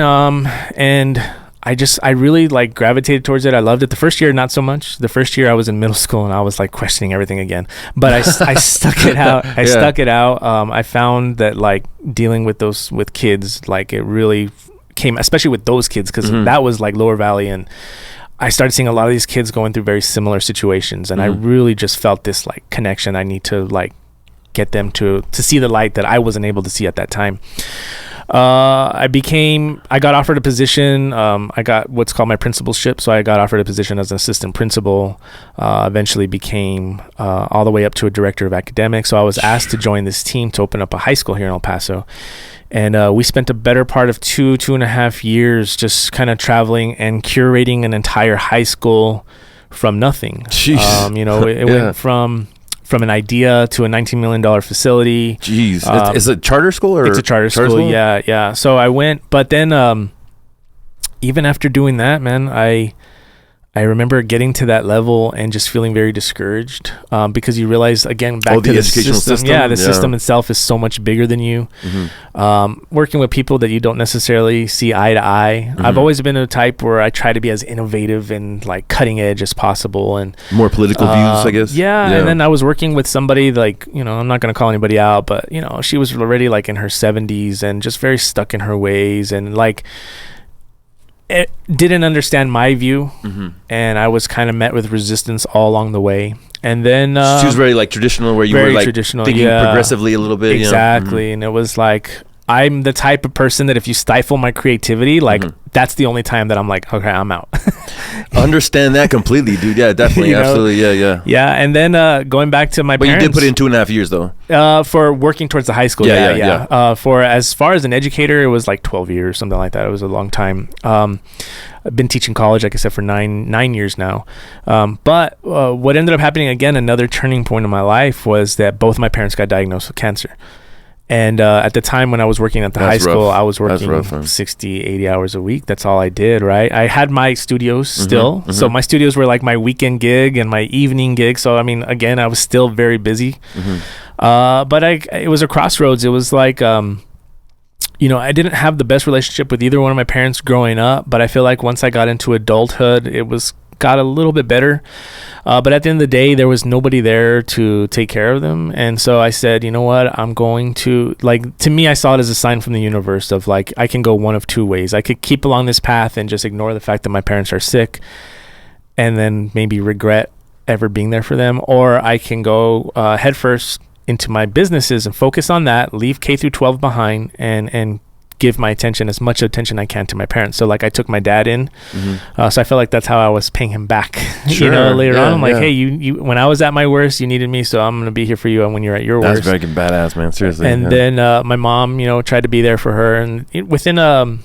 and I really like gravitated towards it. I loved it. The first year, not so much. The first year I was in middle school and I was like questioning everything again, but I stuck it out. Stuck it out. I found that like dealing with kids, like it really came, especially with those kids, because that was like Lower Valley, and I started seeing a lot of these kids going through very similar situations, and I really just felt this like connection. I need to like get them to see the light that I wasn't able to see at that time. I got offered a position. I got what's called my principalship. So I got offered a position as an assistant principal, eventually became all the way up to a director of academics. So I was asked to join this team to open up a high school here in El Paso. And we spent a better part of 2.5 years just kind of traveling and curating an entire high school from nothing. Jeez. You know, it went from from an idea to a $19 million facility. Jeez. Is it charter school? Or it's a charter school? Yeah. So I went, but then even after doing that, man, I remember getting to that level and just feeling very discouraged because you realize, again, back to the educational system. Yeah, the system itself is so much bigger than you. Working with people that you don't necessarily see eye to eye. I've always been a type where I try to be as innovative and like cutting edge as possible, and more political views, I guess. Yeah, and then I was working with somebody like, I'm not going to call anybody out, but she was already like in her 70s and just very stuck in her ways, and like it didn't understand my view, and I was kind of met with resistance all along the way. And then she was very like traditional, where you were like thinking progressively a little bit. Exactly. And it was like, I'm the type of person that if you stifle my creativity, like that's the only time that I'm like, okay, I'm out. Understand that completely, dude. Yeah, definitely. Absolutely. Yeah. Yeah. And then going back to my parents. But you did put in 2.5 years though. For working towards the high school. Yeah. For as far as an educator, it was like 12 years, something like that. It was a long time. I've been teaching college, like I said, for nine years now. But what ended up happening, again, another turning point in my life was that both my parents got diagnosed with cancer. And at the time when I was working at the high school, I was working 60, 80 hours a week. That's all I did, right? I had my studios still. So my studios were like my weekend gig and my evening gig. So, I mean, again, I was still very busy. But it was a crossroads. It was like, I didn't have the best relationship with either one of my parents growing up. But I feel like once I got into adulthood, it got a little bit better. But at the end of the day, there was nobody there to take care of them. And so I said, you know what, I'm going to, like, to me, I saw it as a sign from the universe of like, I can go one of two ways. I could keep along this path and just ignore the fact that my parents are sick and then maybe regret ever being there for them. Or I can go headfirst into my businesses and focus on that, leave K through 12 behind, and give my attention, as much attention I can, to my parents. So like I took my dad in. So I felt like that's how I was paying him back. Later on, I'm like, hey, you when I was at my worst, you needed me, so I'm going to be here for you when you're at your worst. That's very badass, man. Seriously. And then my mom, tried to be there for her. And within 10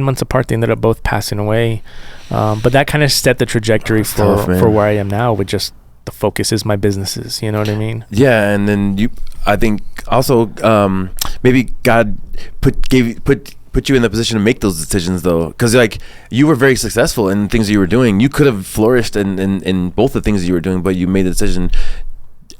months apart, they ended up both passing away. But that kind of set the trajectory for where I am now, with just the focus is my businesses. You know what I mean? Yeah. And then I think also maybe God put you in the position to make those decisions, though, because like you were very successful in things that you were doing. You could have flourished in both the things that you were doing, but you made the decision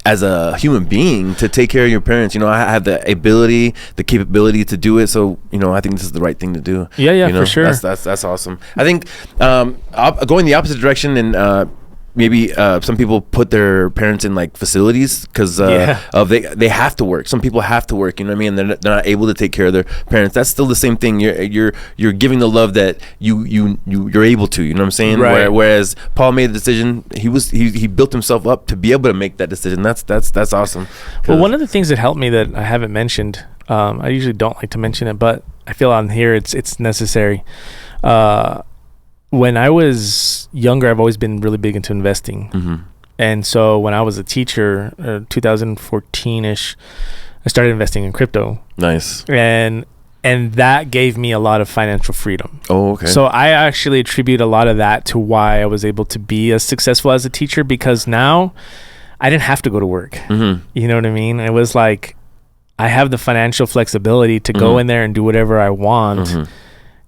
as a human being to take care of your parents. I have the ability, the capability to do it, so I think this is the right thing to do. Yeah, for sure. That's awesome. I think going the opposite direction and maybe some people put their parents in like facilities because they have to work. Some people have to work, and they're not able to take care of their parents. That's still the same thing. You're giving the love that you're able to. You know what I'm saying? Right. Whereas Paul made the decision. He built himself up to be able to make that decision. That's awesome. Well, one of the things that helped me that I haven't mentioned, I usually don't like to mention it, but I feel on here it's necessary. When I was younger, I've always been really big into investing. And so when I was a teacher, 2014-ish, I started investing in crypto. Nice. And that gave me a lot of financial freedom. Oh, okay. So I actually attribute a lot of that to why I was able to be as successful as a teacher, because now I didn't have to go to work. You know what I mean? It was like I have the financial flexibility to go in there and do whatever I want.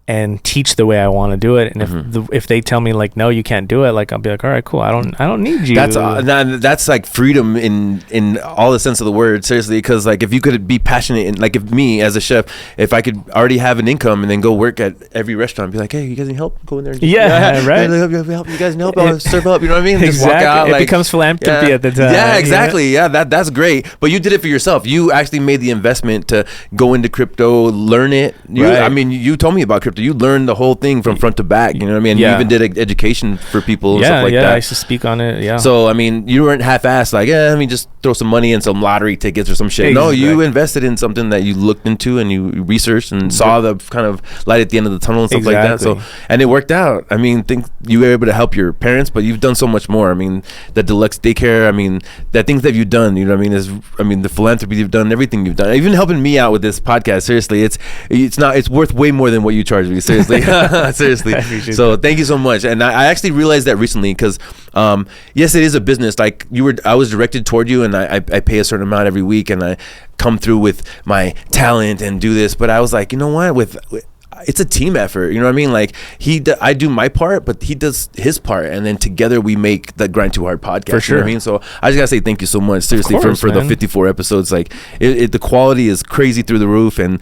And teach the way I want to do it. And if they tell me like, no, you can't do it, like I'll be like, all right, cool. I don't need you. That's like freedom in all the sense of the word. Seriously, because like if you could be passionate, and like if me as a chef, if I could already have an income and then go work at every restaurant, be like, hey, you guys need help? Go in there. And Right. Help you guys need help. I'll serve up. You know what I mean? Exactly. Just walk out. It becomes philanthropy at the time. Yeah, exactly. Yeah, that's great. But you did it for yourself. You actually made the investment to go into crypto, learn it. I mean, you told me about crypto. You learned the whole thing from front to back, you know what I mean? You even did education for people and stuff like that. I used to speak on it. Yeah. So I mean, you weren't half-assed like, let me just throw some money in some lottery tickets or some shit. Exactly. No, you invested in something that you looked into and you researched and saw the kind of light at the end of the tunnel and stuff like that. So, and it worked out. I mean, think you were able to help your parents, but you've done so much more. I mean, the deluxe daycare. I mean, the things that you've done. You know what I mean? The philanthropy you've done, everything you've done, even helping me out with this podcast. Seriously, it's worth way more than what you charge me. Seriously. Seriously. So thank you so much. And I actually realized that recently because, yes, it is a business. Like I was directed toward you, and I pay a certain amount every week, and I come through with my talent and do this. But I was like, you know what? It's a team effort, you know what I mean? Like I do my part, but he does his part, and then together we make the Grind2Hard podcast. For sure. You know what I mean? So I just gotta say thank you so much, seriously, Of course, for the 54 episodes. Like the quality is crazy through the roof, and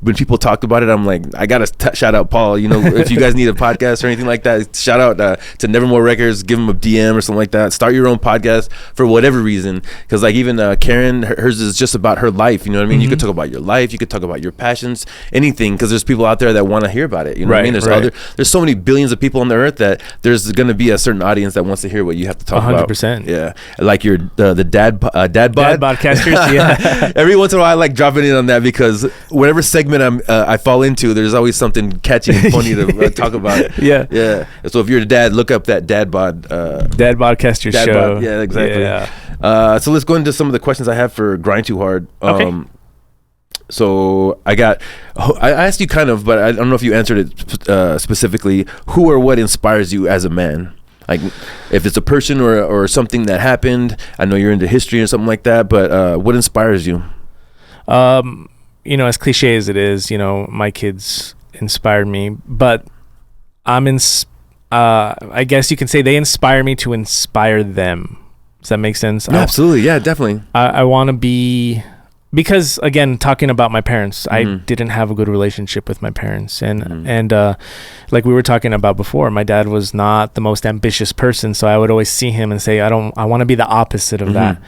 when people talk about it, I'm like, I gotta shout out Paul. You know, if you guys need a podcast or anything like that, shout out to Nevermore Records. Give them a DM or something like that. Start your own podcast for whatever reason, because like even Karen, hers is just about her life. You know what I mean? You could talk about your life, you could talk about your passions, anything, because there's people out there that want to hear about it. You know what I mean? There's so many billions of people on the earth that there's going to be a certain audience that wants to hear what you have to talk 100%. about. Yeah, like your the dad podcasters. Yeah. Every once in a while, I like dropping in on that because whatever segment I fall into, there's always something catchy and funny to talk about. Yeah. So if you're a dad, look up that dad podcaster show. Yeah, exactly. Yeah. So let's go into some of the questions I have for Grind2Hard. Okay. So I asked you kind of, but I don't know if you answered it specifically. Who or what inspires you as a man? Like if it's a person or something that happened. I know you're into history or something like that, but what inspires you? You know, as cliche as it is, you know, my kids inspired me, but I guess you can say they inspire me to inspire them. Does that make sense? Yeah, absolutely. Yeah, definitely. I want to be... Because again, talking about my parents, I didn't have a good relationship with my parents, and like we were talking about before, my dad was not the most ambitious person, so I would always see him and say, I want to be the opposite of that,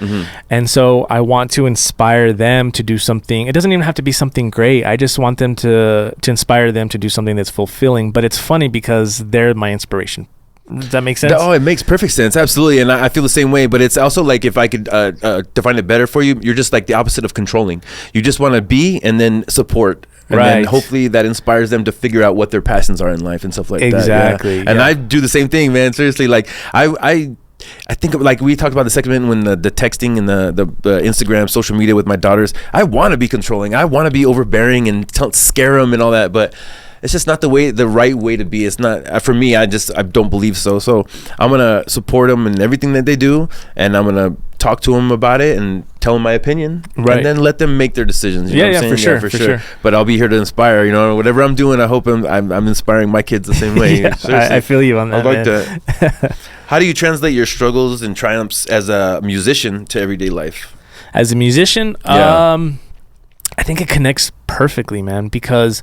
and so I want to inspire them to do something. It doesn't even have to be something great. I just want them to inspire them to do something that's fulfilling. But it's funny because they're my inspiration. Does that make sense? Oh, it makes perfect sense. Absolutely. And I feel the same way, but it's also like, if I could define it better for you, you're just like the opposite of controlling. You just want to be and then support. And then hopefully that inspires them to figure out what their passions are in life and stuff like that. Exactly. Yeah. And I do the same thing, man. Seriously. Like I think of, like we talked about the segment when the texting and the Instagram, social media with my daughters, I want to be controlling. I want to be overbearing and scare them and all that. But it's just not the right way to be. It's not for me. I don't believe so. So I'm gonna support them in everything that they do, and I'm gonna talk to them about it and tell them my opinion, and then let them make their decisions. You know what I'm saying? For sure. But I'll be here to inspire. You know, whatever I'm doing, I hope I'm inspiring my kids the same way. I feel you on that. I like that. How do you translate your struggles and triumphs as a musician to everyday life? As a musician, I think it connects perfectly, man, because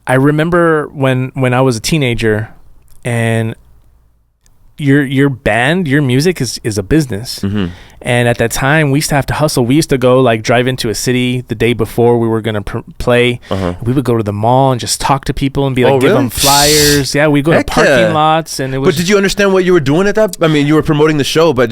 I remember when I was a teenager, and your band, your music is a business. And at that time, we used to have to hustle. We used to go like drive into a city the day before we were going to play. We would go to the mall and just talk to people and be like, give them flyers. Yeah, we'd go to parking lots. And it was. But did you understand what you were doing at that? I mean, you were promoting the show, but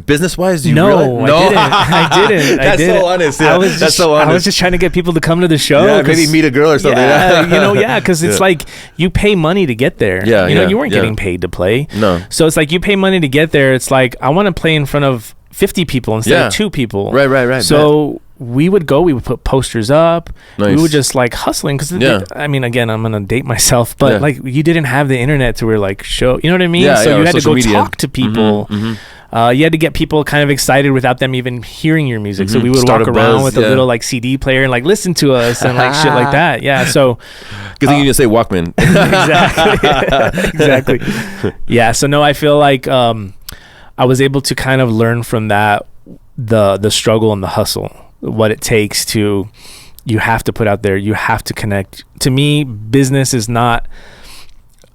business-wise, No, I didn't. That's so honest. Yeah, that's so honest. I was just trying to get people to come to the show. Yeah, maybe meet a girl or something. Yeah, because it's like you pay money to get there. Yeah, you know, you weren't getting paid to play. No. So it's like you pay money to get there. It's like I want to play in front of 50 people instead of 2 people. Right. So we would put posters up. Nice. We would just like hustling because I mean, again, I'm gonna date myself, but like you didn't have the internet to where like show, you know what I mean? So you had to go talk to people. You had to get people kind of excited without them even hearing your music. So we would walk around with a little like CD player and like listen to us and like shit like that. Yeah. So good thing you didn't say Walkman. Exactly. Yeah. So no, I feel like I was able to kind of learn from that the struggle and the hustle, what it takes to, you have to put out there, you have to connect. To me, business is not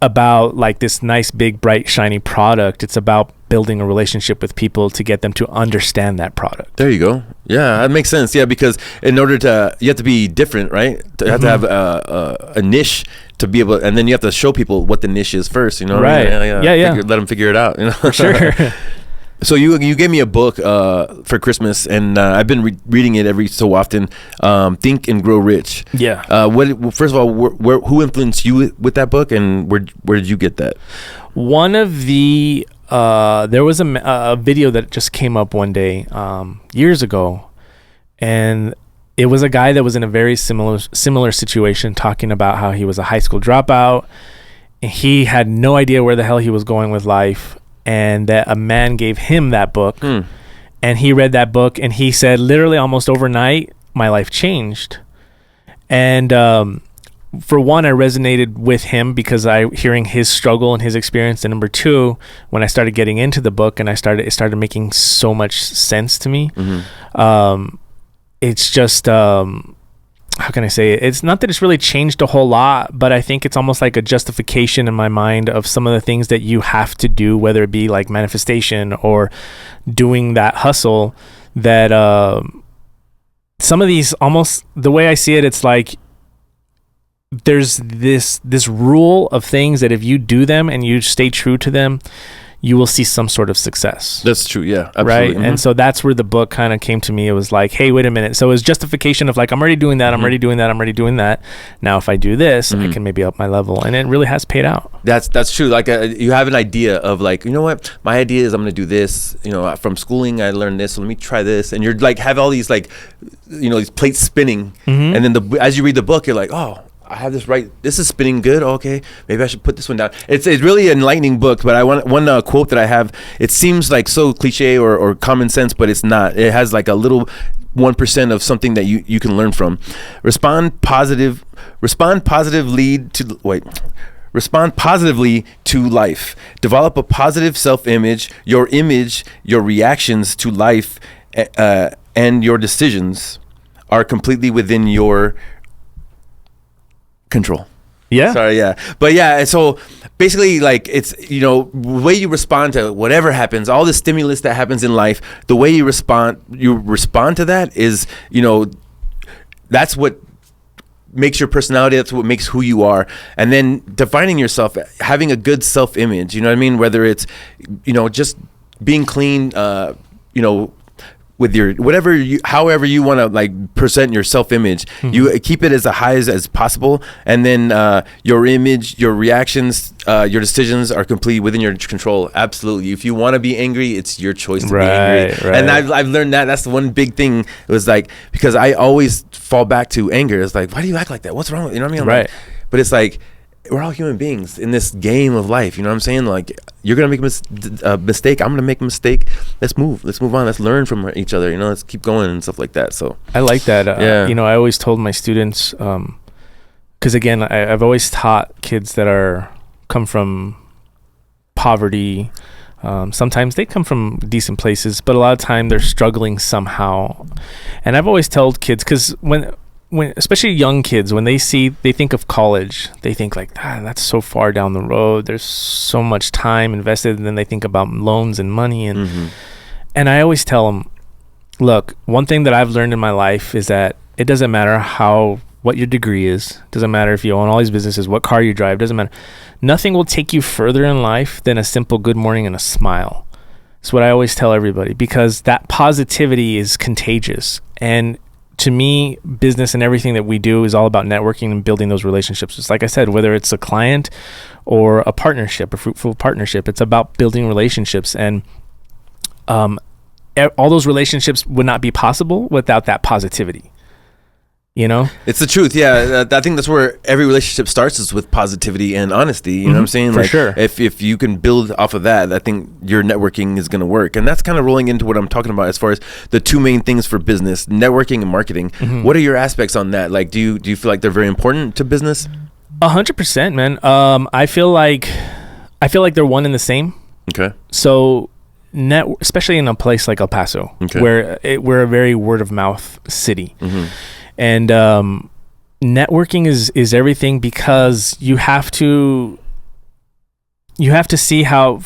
about like this nice big bright shiny product. It's about building a relationship with people to get them to understand that product. There you go. Yeah, that makes sense. Yeah, because in order to, you have to be different, right? You have to have a niche to be able, and then you have to show people what the niche is first, you know? Right. Yeah. Let them figure it out, you know? For sure. So you gave me a book for Christmas, and I've been reading it every so often. Think and Grow Rich. Yeah. First of all, who influenced you with that book, and where did you get that? One of the there was a video that just came up one day years ago, and it was a guy that was in a very similar situation, talking about how he was a high school dropout. He had no idea where the hell he was going with life, and that a man gave him that book, and he read that book, and he said literally almost overnight, my life changed. And for one, I resonated with him because hearing his struggle and his experience, and number two, when I started getting into the book and it started making so much sense to me. It's just how can I say it? It's not that it's really changed a whole lot, but I think it's almost like a justification in my mind of some of the things that you have to do, whether it be like manifestation or doing that hustle, that some of these, almost the way I see it, it's like there's this rule of things that if you do them and you stay true to them, you will see some sort of success. That's true. Yeah, absolutely. Right. And so that's where the book kind of came to me. It was like, hey, wait a minute. So it was justification of like, I'm already doing that. I'm already doing that. I'm already doing that. Now, if I do this, I can maybe up my level. And it really has paid out. That's true. Like you have an idea of like, you know what, my idea is I'm going to do this, you know, from schooling, I learned this. So let me try this. And you're like, have all these like, you know, these plates spinning. And then as you read the book, you're like, oh, I have this right. This is spinning good. Okay, maybe I should put this one down. It's really an enlightening book. But I want one quote that I have. It seems like so cliche or common sense, but it's not. It has like a little 1% of something that you can learn from. Respond positively to life. Develop a positive self-image. Your reactions to life, and your decisions are completely within your control. Yeah. Sorry. Yeah. But yeah. So basically, like, it's, you know, the way you respond to whatever happens, all the stimulus that happens in life, the way you respond to that is, you know, that's what makes your personality. That's what makes who you are. And then defining yourself, having a good self-image, you know what I mean? Whether it's, you know, just being clean, you know, with your however you want to like present your self-image, you keep it as high as possible, and then your image, your reactions, your decisions are completely within your control. Absolutely. If you want to be angry, it's your choice to be angry. Right. And I've learned that's the one big thing. It was like, because I always fall back to anger. It's like, why do you act like that? What's wrong with you? Know what I mean? Like, but it's like, we're all human beings in this game of life. You know what I'm saying? Like, you're going to make a mistake. I'm going to make a mistake. Let's move on. Let's learn from each other. You know, let's keep going and stuff like that. So I like that. Yeah. You know, I always told my students, because again, I've always taught kids that come from poverty. Sometimes they come from decent places, but a lot of time they're struggling somehow. And I've always told kids, because when especially young kids, when they think of college, they think like, that's so far down the road. There's so much time invested. And then they think about loans and money. And I always tell them, look, one thing that I've learned in my life is that it doesn't matter what your degree is. Doesn't matter if you own all these businesses, what car you drive, doesn't matter. Nothing will take you further in life than a simple good morning and a smile. That's what I always tell everybody, because that positivity is contagious. And to me, business and everything that we do is all about networking and building those relationships. It's like I said, whether it's a client or a partnership, a fruitful partnership, it's about building relationships. And all those relationships would not be possible without that positivity. You know, it's the truth. Yeah, I think that's where every relationship starts, is with positivity and honesty. You know what I'm saying? For sure. If you can build off of that, I think your networking is going to work. And that's kind of rolling into what I'm talking about as far as the two main things for business: networking and marketing. What are your aspects on that? Like, do you feel like they're very important to business? 100%, man. I feel like they're one and the same. Okay. So especially in a place like El Paso, where we're a very word of mouth city. And networking is everything, because you have to see how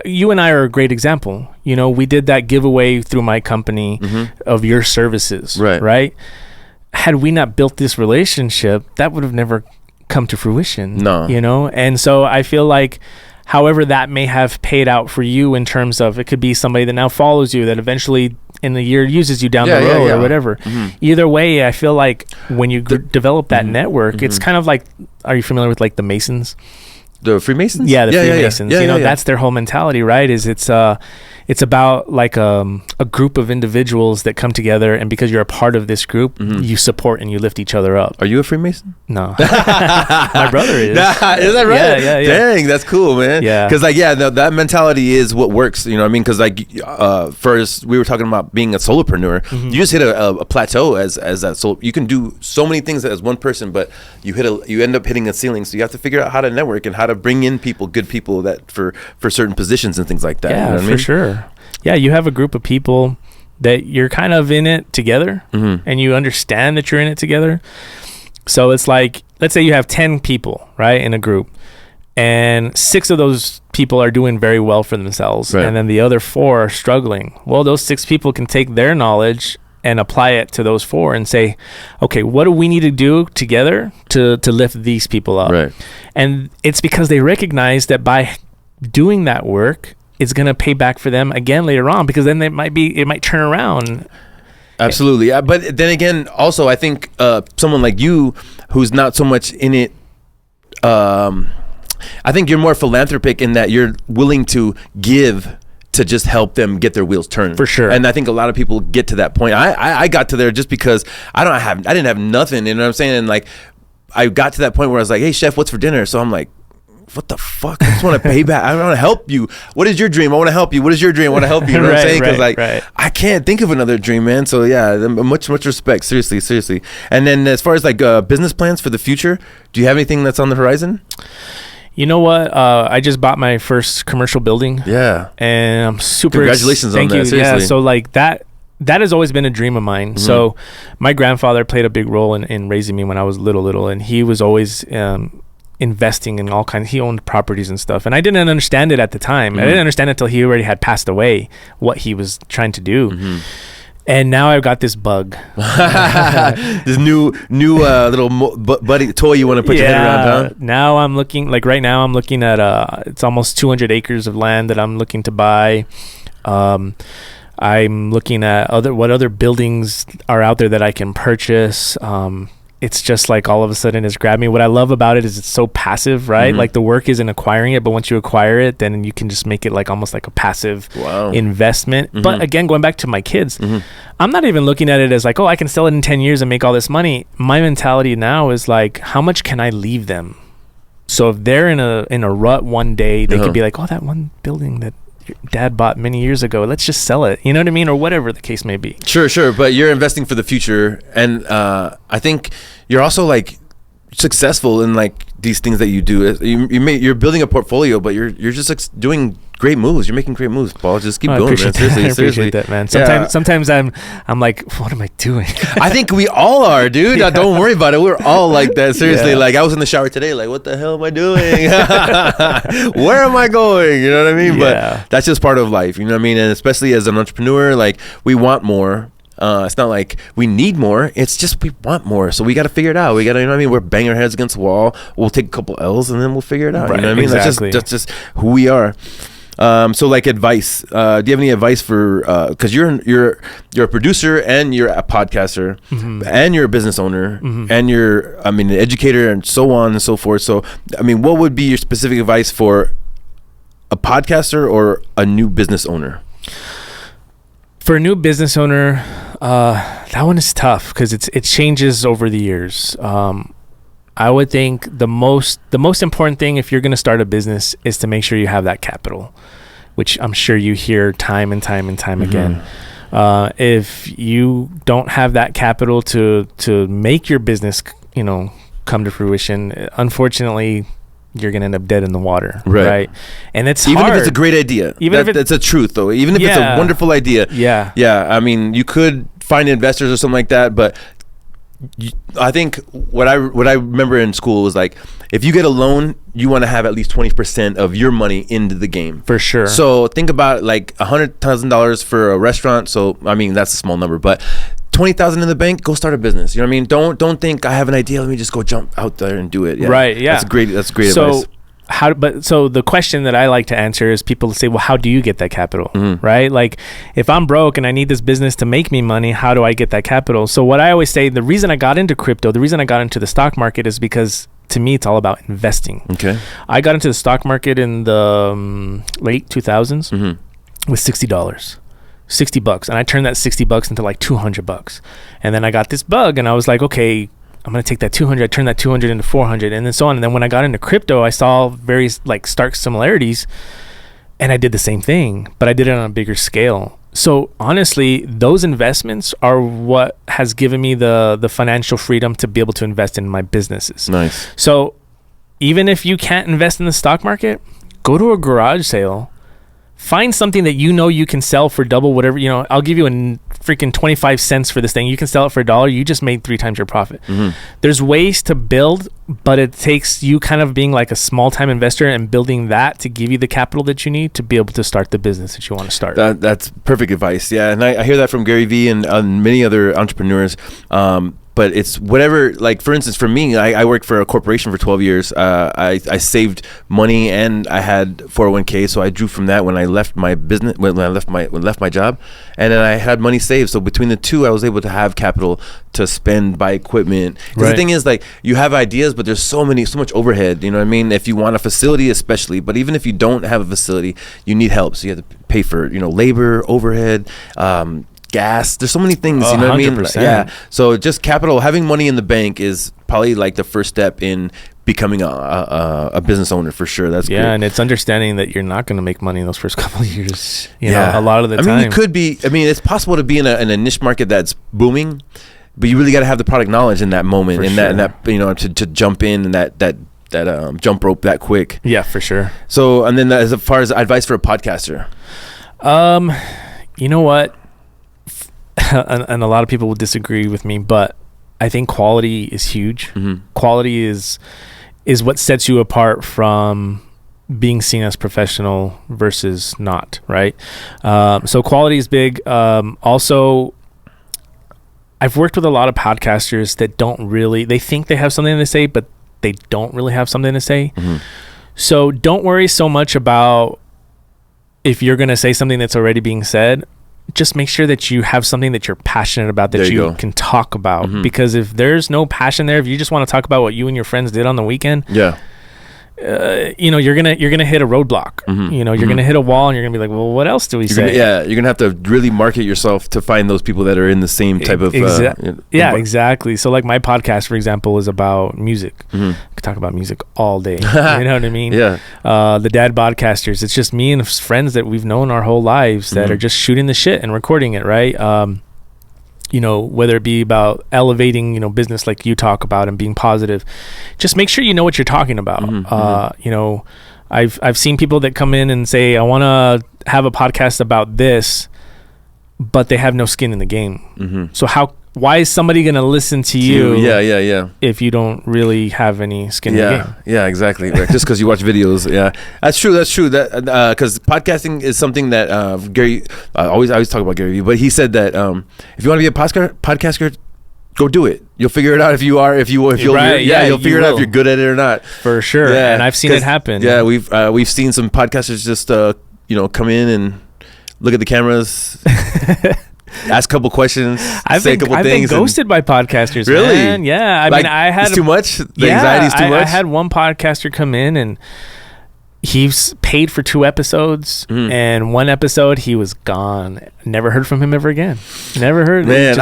you and I are a great example. You know, we did that giveaway through my company of your services, right? Had we not built this relationship, that would have never come to fruition. No. You know, and so I feel like, however that may have paid out for you, in terms of, it could be somebody that now follows you, that eventually in the year uses you down the road or whatever. Either way, I feel like when you develop that network, it's kind of like, are you familiar with like the Masons? The Freemasons? Yeah, the Freemasons. You know, that's their whole mentality, right? It's it's about like a group of individuals that come together, and because you're a part of this group, you support and you lift each other up. Are you a Freemason? No. My brother is. Is that right? Yeah. Dang, that's cool, man. Yeah. Because like, that mentality is what works. You know what I mean? Because like, first we were talking about being a solopreneur. You just hit a plateau as that solo. You can do so many things as one person, but you end up hitting a ceiling. So you have to figure out how to network and how to bring in good people that for certain positions and things like that. Yeah, you know what I mean? for sure. Yeah, you have a group of people that you're kind of in it together, and you understand that you're in it together. So it's like, let's say you have 10 people, right, in a group, and 6 of those people are doing very well for themselves, and then the other 4 are struggling. Well, those 6 people can take their knowledge and apply it to those 4 and say, okay, what do we need to do together to lift these people up? Right. And it's because they recognize that by doing that work, it's going to pay back for them again later on, because then it might turn around. Absolutely. But then again, also, I think someone like you who's not so much in it, I think you're more philanthropic in that you're willing to give to just help them get their wheels turned. For sure. And I think a lot of people get to that point. I got to there just because I didn't have nothing, you know what I'm saying? And like, I got to that point where I was like, hey chef, what's for dinner? So I'm like, what the fuck? I just want to pay back. I want to help you. What is your dream? I want to help you. What is your dream? I want to help you. You know what I'm saying? Because I can't think of another dream, man. So yeah, much respect. Seriously. And then as far as like business plans for the future, do you have anything that's on the horizon? You know what? I just bought my first commercial building. Yeah. And I'm super Congratulations on that. Seriously. Yeah. So like that has always been a dream of mine. So my grandfather played a big role in raising me when I was little, and he was always investing in all kinds. He owned properties and stuff, and I didn't understand it at the time. I didn't understand it until he already had passed away, what he was trying to do. And now I've got this bug. This new little buddy toy you want to put your head around, huh? Now I'm looking, like right now I'm looking at it's almost 200 acres of land that I'm looking to buy. I'm looking at what other buildings are out there that I can purchase. It's just like all of a sudden it's grabbed me. What I love about it is it's so passive, right? Like the work isn't acquiring it, but once you acquire it, then you can just make it like almost like a passive investment. But again, going back to my kids, I'm not even looking at it as like, oh, I can sell it in 10 years and make all this money. My mentality now is like, how much can I leave them? So if they're in a rut one day, they could be like, oh, that one building that your dad bought many years ago, let's just sell it, you know what I mean, or whatever the case may be. Sure, but you're investing for the future, and I think you're also like successful in like these things that you do. You're building a portfolio, but you're just like doing great moves. You're making great moves, Paul. Just keep going, man. Seriously. I appreciate that, man. Sometimes I'm like, what am I doing? I think we all are, dude. Don't worry about it. We're all like that. Seriously. Like I was in the shower today, like, what the hell am I doing? Where am I going? You know what I mean? But that's just part of life. You know what I mean? And especially as an entrepreneur, like we want more. It's not like we need more. It's just we want more. So we got to figure it out. We got to, you know what I mean? We're banging our heads against the wall. We'll take a couple L's and then we'll figure it out. Right, you know what I mean? Exactly. That's just who we are. So like advice, do you have any advice for, cause you're a producer and you're a podcaster and you're a business owner and you're, an educator and so on and so forth. So, what would be your specific advice for a podcaster or a new business owner? For a new business owner, that one is tough because it changes over the years. I would think the most important thing if you're going to start a business is to make sure you have that capital, which I'm sure you hear time and time again. If you don't have that capital to make your business, come to fruition, unfortunately, you're going to end up dead in the water. Right. And it's even hard. if it's a great idea. That's a truth, though. Even if it's a wonderful idea. Yeah. You could find investors or something like that, but I think what I remember in school was like, if you get a loan, you want to have at least 20% of your money into the game. For sure. So think about like $100,000 for a restaurant. So that's a small number, but 20,000 in the bank, go start a business. You know what I mean? Don't think I have an idea, let me just go jump out there and do it. Yeah. Right. Yeah. That's great advice. So the question that I like to answer is people say, well, how do you get that capital? Right? Like if I'm broke and I need this business to make me money, how do I get that capital? So what I always say, the reason I got into crypto, the reason I got into the stock market is because to me, it's all about investing. Okay. I got into the stock market in the late 2000s. with $60. $60, and I turned that $60 into like $200. And then I got this bug, and I was like, okay, I'm gonna take that 200. I turned that 200 into 400, and then so on. And then when I got into crypto, I saw very like stark similarities, and I did the same thing, but I did it on a bigger scale. So honestly, those investments are what has given me the financial freedom to be able to invest in my businesses. Nice. So even if you can't invest in the stock market, go to a garage sale. Find something that you know you can sell for double whatever, you know, I'll give you a freaking 25 cents for this thing. You can sell it for $1. You just made 3 times your profit. Mm-hmm. There's ways to build, but it takes you kind of being like a small time investor and building that to give you the capital that you need to be able to start the business that you want to start. That's perfect advice. Yeah. And I hear that from Gary Vee and many other entrepreneurs. But it's whatever, like, for instance, for me, I worked for a corporation for 12 years. I saved money and I had 401k. So I drew from that when I left my business, when I left my job, and then I had money saved. So between the two, I was able to have capital to spend, buy equipment. Because the thing is, like, you have ideas, but there's so much overhead. You know what I mean? If you want a facility, especially, but even if you don't have a facility, you need help. So you have to pay for, labor, overhead, gas. There's so many things, you know what I mean? 100%. Yeah. So just capital, having money in the bank is probably like the first step in becoming a business owner for sure. That's yeah, great. And it's understanding that you're not going to make money in those first couple of years. You know, a lot of the time. I mean, you could be. I mean, it's possible to be in a niche market that's booming, but you really got to have the product knowledge in that moment, to jump in and that jump rope that quick. Yeah, for sure. So, and then as far as advice for a podcaster, you know what? And a lot of people will disagree with me, but I think quality is huge. Mm-hmm. Quality is what sets you apart from being seen as professional versus not, right? So quality is big. Also, I've worked with a lot of podcasters that they think they have something to say, but they don't really have something to say. Mm-hmm. So don't worry so much about if you're going to say something that's already being said. Just make sure that you have something that you're passionate about that you can talk about. Mm-hmm. Because if there's no passion there, if you just want to talk about what you and your friends did on the weekend, you're gonna hit a roadblock. Mm-hmm. You're gonna hit a wall, and you're gonna be like, well, what else do we say? You're gonna have to really market yourself to find those people that are in the same type of exactly. So like my podcast, for example, is about music. Mm-hmm. I could talk about music all day. You know what I mean? Yeah. The Dad Podcasters, it's just me and friends that we've known our whole lives that are just shooting the shit and recording it, right? Whether it be about elevating, business like you talk about and being positive, just make sure you know what you're talking about. Mm-hmm. I've seen people that come in and say, I want to have a podcast about this, but they have no skin in the game. Mm-hmm. So why is somebody going to listen to you? If you don't really have any skin in the game. Yeah, exactly. Right. Just because you watch videos. Yeah, that's true. That because podcasting is something that Gary I always talk about Gary Vee, but he said that if you want to be a podcaster, go do it. You'll figure it out if you'll figure it out if you're good at it or not. For sure. Yeah, and I've seen it happen. Yeah, we've seen some podcasters just come in and look at the cameras. Ask a couple questions. I've been ghosted by podcasters. Really? Man. Yeah. I mean, I had it's too much. The anxiety is too much. I had one podcaster come in and he's paid for 2 episodes, and 1 episode he was gone. Never heard from him ever again. Never heard. Man,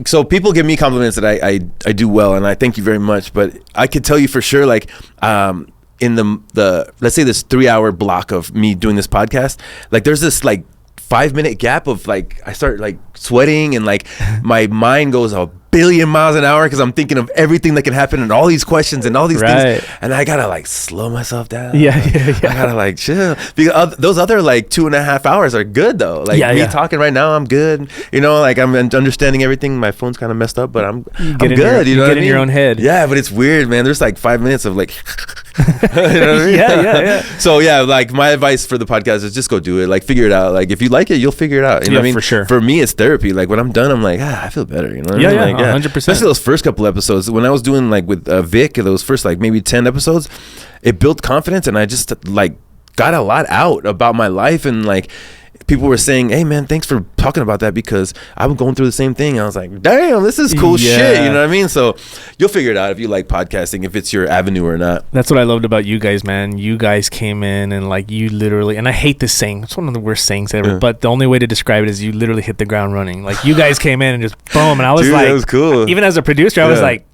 so people give me compliments that I do well, and I thank you very much. But I could tell you for sure, like, in the let's say this 3-hour block of me doing this podcast, like there's this like 5-minute gap of like I start like sweating and like my mind goes a billion miles an hour because I'm thinking of everything that can happen and all these questions and all these things, and I gotta like slow myself down. I gotta like chill because those other like 2.5 hours are good though. Like me talking right now, I'm good. Like I'm understanding everything. My phone's kind of messed up, but I'm good. You know what I mean? Your own head. Yeah, but it's weird, man. There's like 5 minutes of like. You know what I mean? Yeah. So yeah, like my advice for the podcast is just go do it. Like figure it out. Like if you like it, you'll figure it out. You know what I mean? For sure. For me, it's therapy. Like when I'm done, I'm like, I feel better. You know what I mean? Like, 100%. Especially those first couple episodes when I was doing like with Vic, those first like maybe 10 episodes, it built confidence, and I just like got a lot out about my life, and like people were saying, hey man, thanks for talking about that, because I'm going through the same thing. I was like, damn, this is cool shit. You know what I mean? So you'll figure it out if you like podcasting, if it's your avenue or not. That's what I loved about you guys, man. You guys came in and like you literally, and I hate this saying, it's one of the worst sayings ever, but the only way to describe it is you literally hit the ground running. Like you guys came in and just boom, and I was Dude, like, that was cool. Even as a producer, I was like,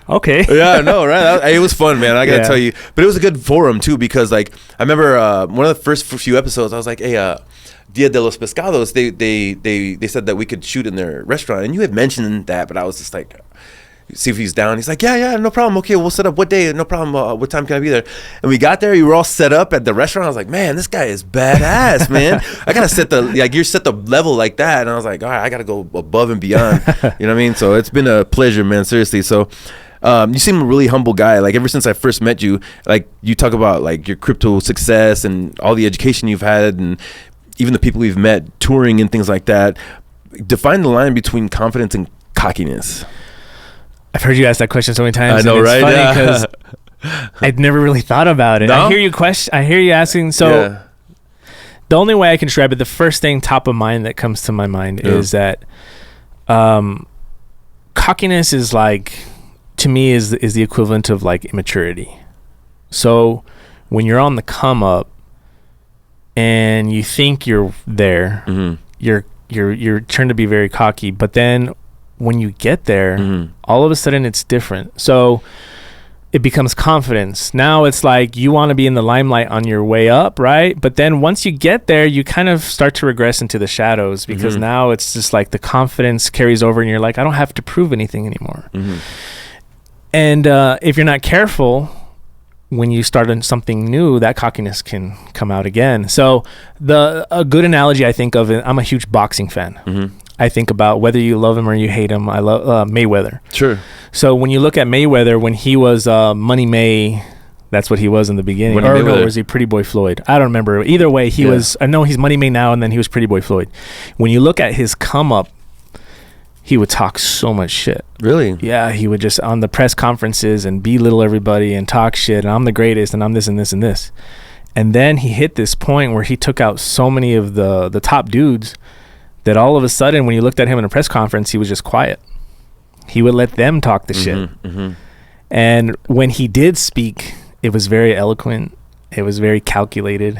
okay. Yeah, I know, right? It was fun, man. I gotta tell you, but it was a good forum too, because like I remember one of the first few episodes, I was like, hey, Dia de los Pescados, they said that we could shoot in their restaurant, and you had mentioned that, but I was just like, see if he's down. He's like, yeah, no problem. Okay, we'll set up. What day? No problem. What time can I be there? And we got there. You were all set up at the restaurant. I was like, man, this guy is badass, man. I gotta set the you set the level like that, and I was like, all right, I gotta go above and beyond. You know what I mean? So it's been a pleasure, man. Seriously. So. You seem a really humble guy. Like ever since I first met you, like you talk about like your crypto success and all the education you've had, and even the people we've met touring and things like that. Define the line between confidence and cockiness. I've heard you ask that question so many times. I know, right? Funny because I'd never really thought about it. No? I hear you asking. So the only way I can describe it, the first thing top of mind that comes to my mind is that cockiness is like, to me, is the equivalent of like immaturity. So when you're on the come up and you think you're there, you're turned to be very cocky, but then when you get there, all of a sudden it's different. So it becomes confidence. Now it's like you want to be in the limelight on your way up, right? But then once you get there, you kind of start to regress into the shadows, because now it's just like the confidence carries over and you're like, I don't have to prove anything anymore. And if you're not careful, when you start on something new, that cockiness can come out again. So a good analogy I think of, I'm a huge boxing fan. I think about whether you love him or you hate him. I love Mayweather. Sure. So when you look at Mayweather, when he was Money May, that's what he was in the beginning. Or was he Pretty Boy Floyd? I don't remember. Either way, he was. I know he's Money May now, and then he was Pretty Boy Floyd. When you look at his come up, he would talk so much shit. Really? Yeah, he would just on the press conferences and belittle everybody and talk shit, and I'm the greatest, and I'm this and this and this. And then he hit this point where he took out so many of the top dudes that all of a sudden, when you looked at him in a press conference, he was just quiet. He would let them talk the shit. And when he did speak, it was very eloquent. It was very calculated.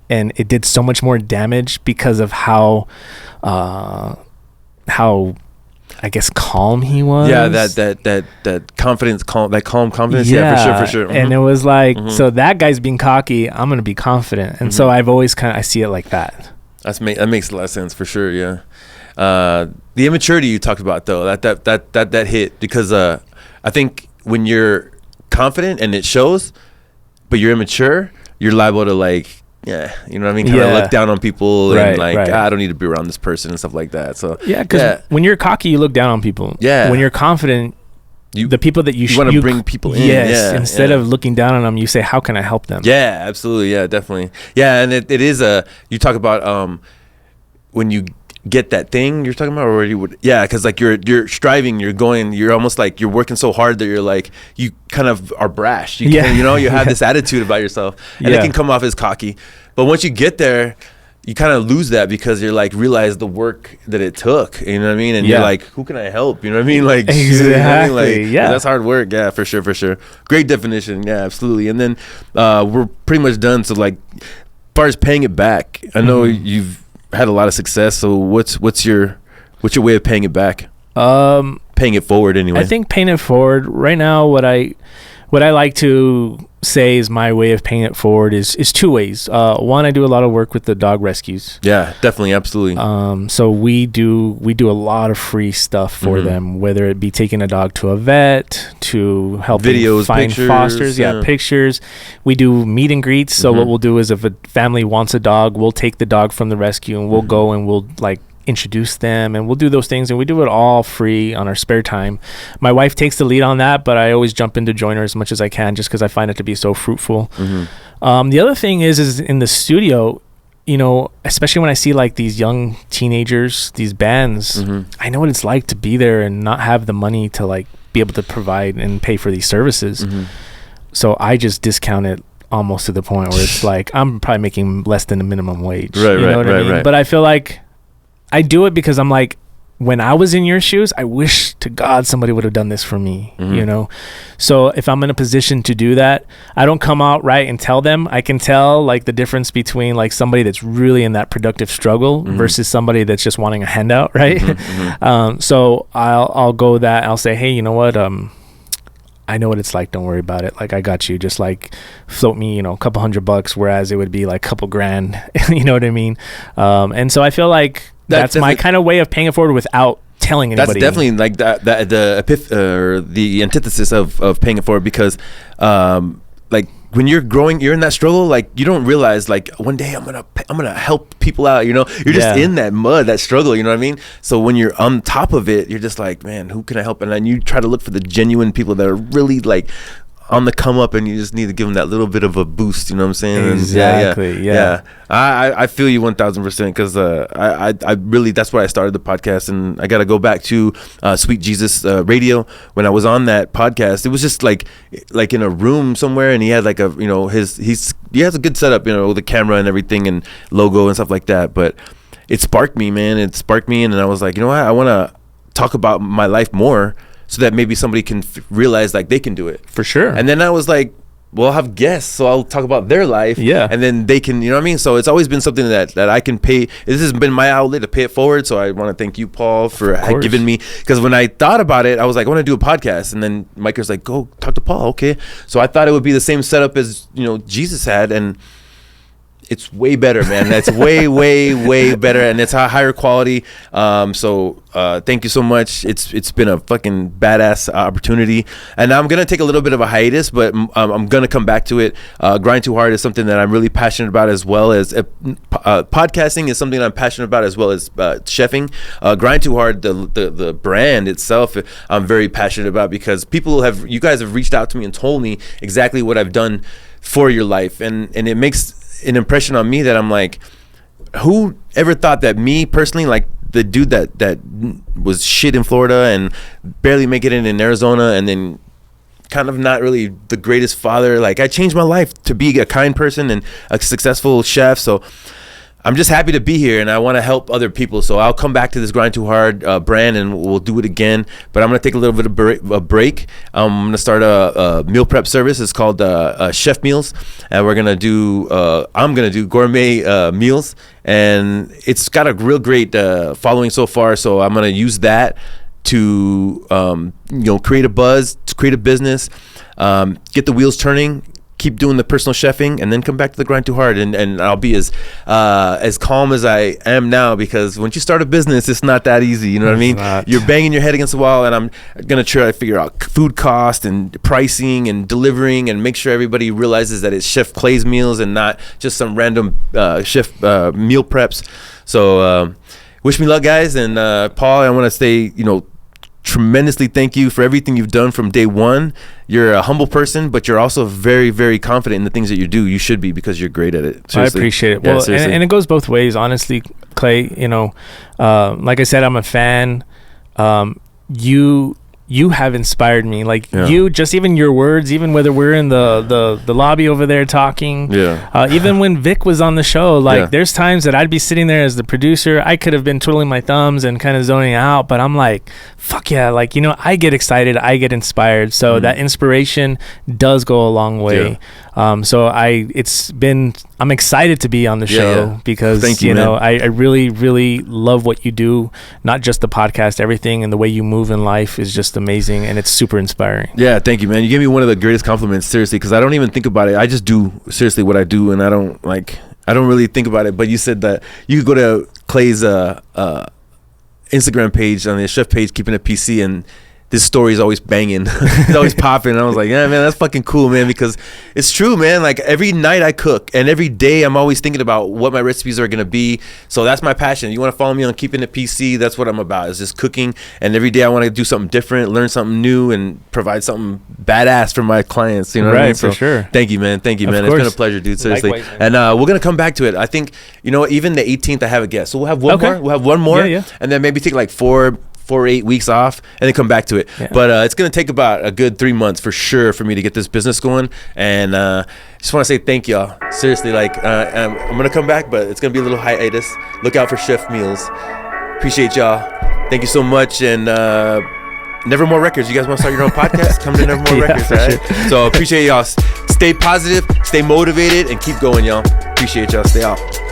And it did so much more damage because of how I guess calm he was. Yeah, that confidence, calm confidence. Yeah, for sure. And it was like, so that guy's being cocky, I'm gonna be confident. And so I've always I see it like that. That makes a lot of sense for sure. Yeah. The immaturity you talked about though, that hit, because I think when you're confident and it shows, but you're immature, you're liable to like, you know what I mean? Kind of look down on people and like, I don't need to be around this person and stuff like that. So because when you're cocky, you look down on people. Yeah. When you're confident, the people that you want to bring people in. Yes. Instead of looking down on them, you say, how can I help them? Yeah, absolutely. Yeah, definitely. Yeah, and it is you talk about when you get that thing you're talking about, or you would, because like you're striving, you're almost like you're working so hard that you're like, you kind of are brash, you have this attitude about yourself, and it can come off as cocky, but once you get there, you kind of lose that, because you're like, realize the work that it took, you know what I mean? And you're like, who can I help? You know what I mean? Like, exactly. You know what I mean? Like, that's hard work. Yeah, for sure. Great definition. Yeah, absolutely. And then we're pretty much done. So like, as far as paying it back, I know you've had a lot of success. So what's your way of paying it back? Paying it forward anyway. I think paying it forward right now, what I like to say is my way of paying it forward is two ways. One, I do a lot of work with the dog rescues. Yeah, definitely, absolutely. So we do a lot of free stuff for them, whether it be taking a dog to a vet, to help videos, them find pictures, fosters, pictures. We do meet and greets. So what we'll do is, if a family wants a dog, we'll take the dog from the rescue and we'll go and we'll like introduce them, and we'll do those things, and we do it all free on our spare time. My wife takes the lead on that, but I always jump in to join her as much as I can, just because I find it to be so fruitful. The other thing is in the studio, especially when I see like these young teenagers, these bands, I know what it's like to be there and not have the money to like be able to provide and pay for these services. So I just discount it almost to the point where it's like I'm probably making less than the minimum wage. Right, you know what I mean? right. But I feel like I do it because I'm like, when I was in your shoes, I wish to God somebody would have done this for me, you know? So if I'm in a position to do that, I don't come out right and tell them. I can tell like the difference between like somebody that's really in that productive struggle versus somebody that's just wanting a handout, right? So I'll go that. I'll say, hey, you know what? I know what it's like. Don't worry about it. Like, I got you. Just like float me, you know, a couple $100, whereas it would be like a couple grand. You know what I mean? And so I feel like that's my kind of way of paying it forward without telling anybody. That's definitely like the antithesis of paying it forward, because like when you're growing, you're in that struggle, like you don't realize like one day I'm gonna help people out, you know? You're just in that mud, that struggle, you know what I mean? So when you're on top of it, you're just like, man, who can I help? And then you try to look for the genuine people that are really like on the come up, and you just need to give them that little bit of a boost, you know what I'm saying? Exactly. Yeah. I feel you 1000%, because I really, that's why I started the podcast. And I got to go back to Sweet Jesus Radio. When I was on that podcast, it was just like in a room somewhere, and he had like a, you know, he has a good setup, you know, the camera and everything and logo and stuff like that. But it sparked me, man. It sparked me, and I was like, you know what, I want to talk about my life more, so that maybe somebody can realize like they can do it. For sure. And then I was like, well, I'll have guests, so I'll talk about their life. Yeah. And then they can, you know what I mean? So it's always been something that I can pay. This has been my outlet to pay it forward. So I want to thank you, Paul, for giving me, because when I thought about it, I was like, I want to do a podcast. And then Micah's like, go talk to Paul. Okay. So I thought it would be the same setup as, you know, Jesus had. And it's way better, man. That's way better, and it's a higher quality. So thank you so much. It's been a fucking badass opportunity, and I'm gonna take a little bit of a hiatus, but I'm gonna come back to it. Grind2Hard is something that I'm really passionate about, as well as podcasting is something that I'm passionate about, as well as chefing. Grind2Hard, the brand itself, I'm very passionate about, because you guys have reached out to me and told me exactly what I've done for your life, and it makes an impression on me that I'm like, who ever thought that me personally, like the dude that was shit in Florida and barely make it in Arizona, and then kind of not really the greatest father, like I changed my life to be a kind person and a successful chef. So I'm just happy to be here, and I want to help other people. So I'll come back to this Grind2Hard brand, and we'll do it again. But I'm going to take a little bit of a break. I'm going to start a meal prep service. It's called Chef Meals, and I'm going to do gourmet meals, and it's got a real great following so far. So I'm going to use that to create a buzz, to create a business, get the wheels turning, keep doing the personal chefing, and then come back to the Grind2Hard, and I'll be as calm as I am now, because once you start a business, it's not that easy, you know what I mean? You're banging your head against the wall, and I'm gonna try to figure out food cost and pricing and delivering, and make sure everybody realizes that it's Chef Clay's meals and not just some random chef meal preps. So wish me luck, guys. And Paul, I want to say, tremendously thank you for everything you've done from day one. You're a humble person, but you're also very, very confident in the things that you do. You should be, because you're great at it. Seriously. I appreciate it. Yeah, well, and it goes both ways, honestly, Clay. Like I said, I'm a fan. You have inspired me. Like you, just even your words, even whether we're in the lobby over there talking, even when Vic was on the show, like there's times that I'd be sitting there as the producer. I could have been twiddling my thumbs and kind of zoning out, but I'm like, fuck yeah, like, I get excited, I get inspired. So that inspiration does go a long way. So I'm excited to be on the show because thank you, I really, really love what you do. Not just the podcast, everything, and the way you move in life is just amazing, and it's super inspiring. Yeah, thank you, man. You gave me one of the greatest compliments, seriously, because I don't even think about it. I just do seriously what I do, and I don't really think about it. But you said that you could go to Clay's Instagram page, on the chef page, Keeping It PC, and this story is always banging. It's always popping. And I was like, yeah, man, that's fucking cool, man, because it's true, man. Like every night I cook, and every day I'm always thinking about what my recipes are going to be. So that's my passion. You want to follow me on Keeping It PC? That's what I'm about, is just cooking. And every day I want to do something different, learn something new, and provide something badass for my clients. You know what I mean? For sure. Thank you, man. Thank you, man. It's been a pleasure, dude. Seriously. Likewise, and we're going to come back to it. I think, even the 18th I have a guest. So we'll have one more. We'll have one more. Yeah. And then maybe take like 4 4 or 8 weeks off and then come back to it. Yeah. But it's going to take about a good 3 months for sure for me to get this business going. And just want to say thank y'all. Seriously, like I'm going to come back, but it's going to be a little hiatus. Look out for chef meals. Appreciate y'all. Thank you so much. And Nevermore Records. You guys want to start your own podcast? Come to Nevermore Records, all right? Sure. So appreciate y'all. Stay positive, stay motivated, and keep going, y'all. Appreciate y'all. Stay out.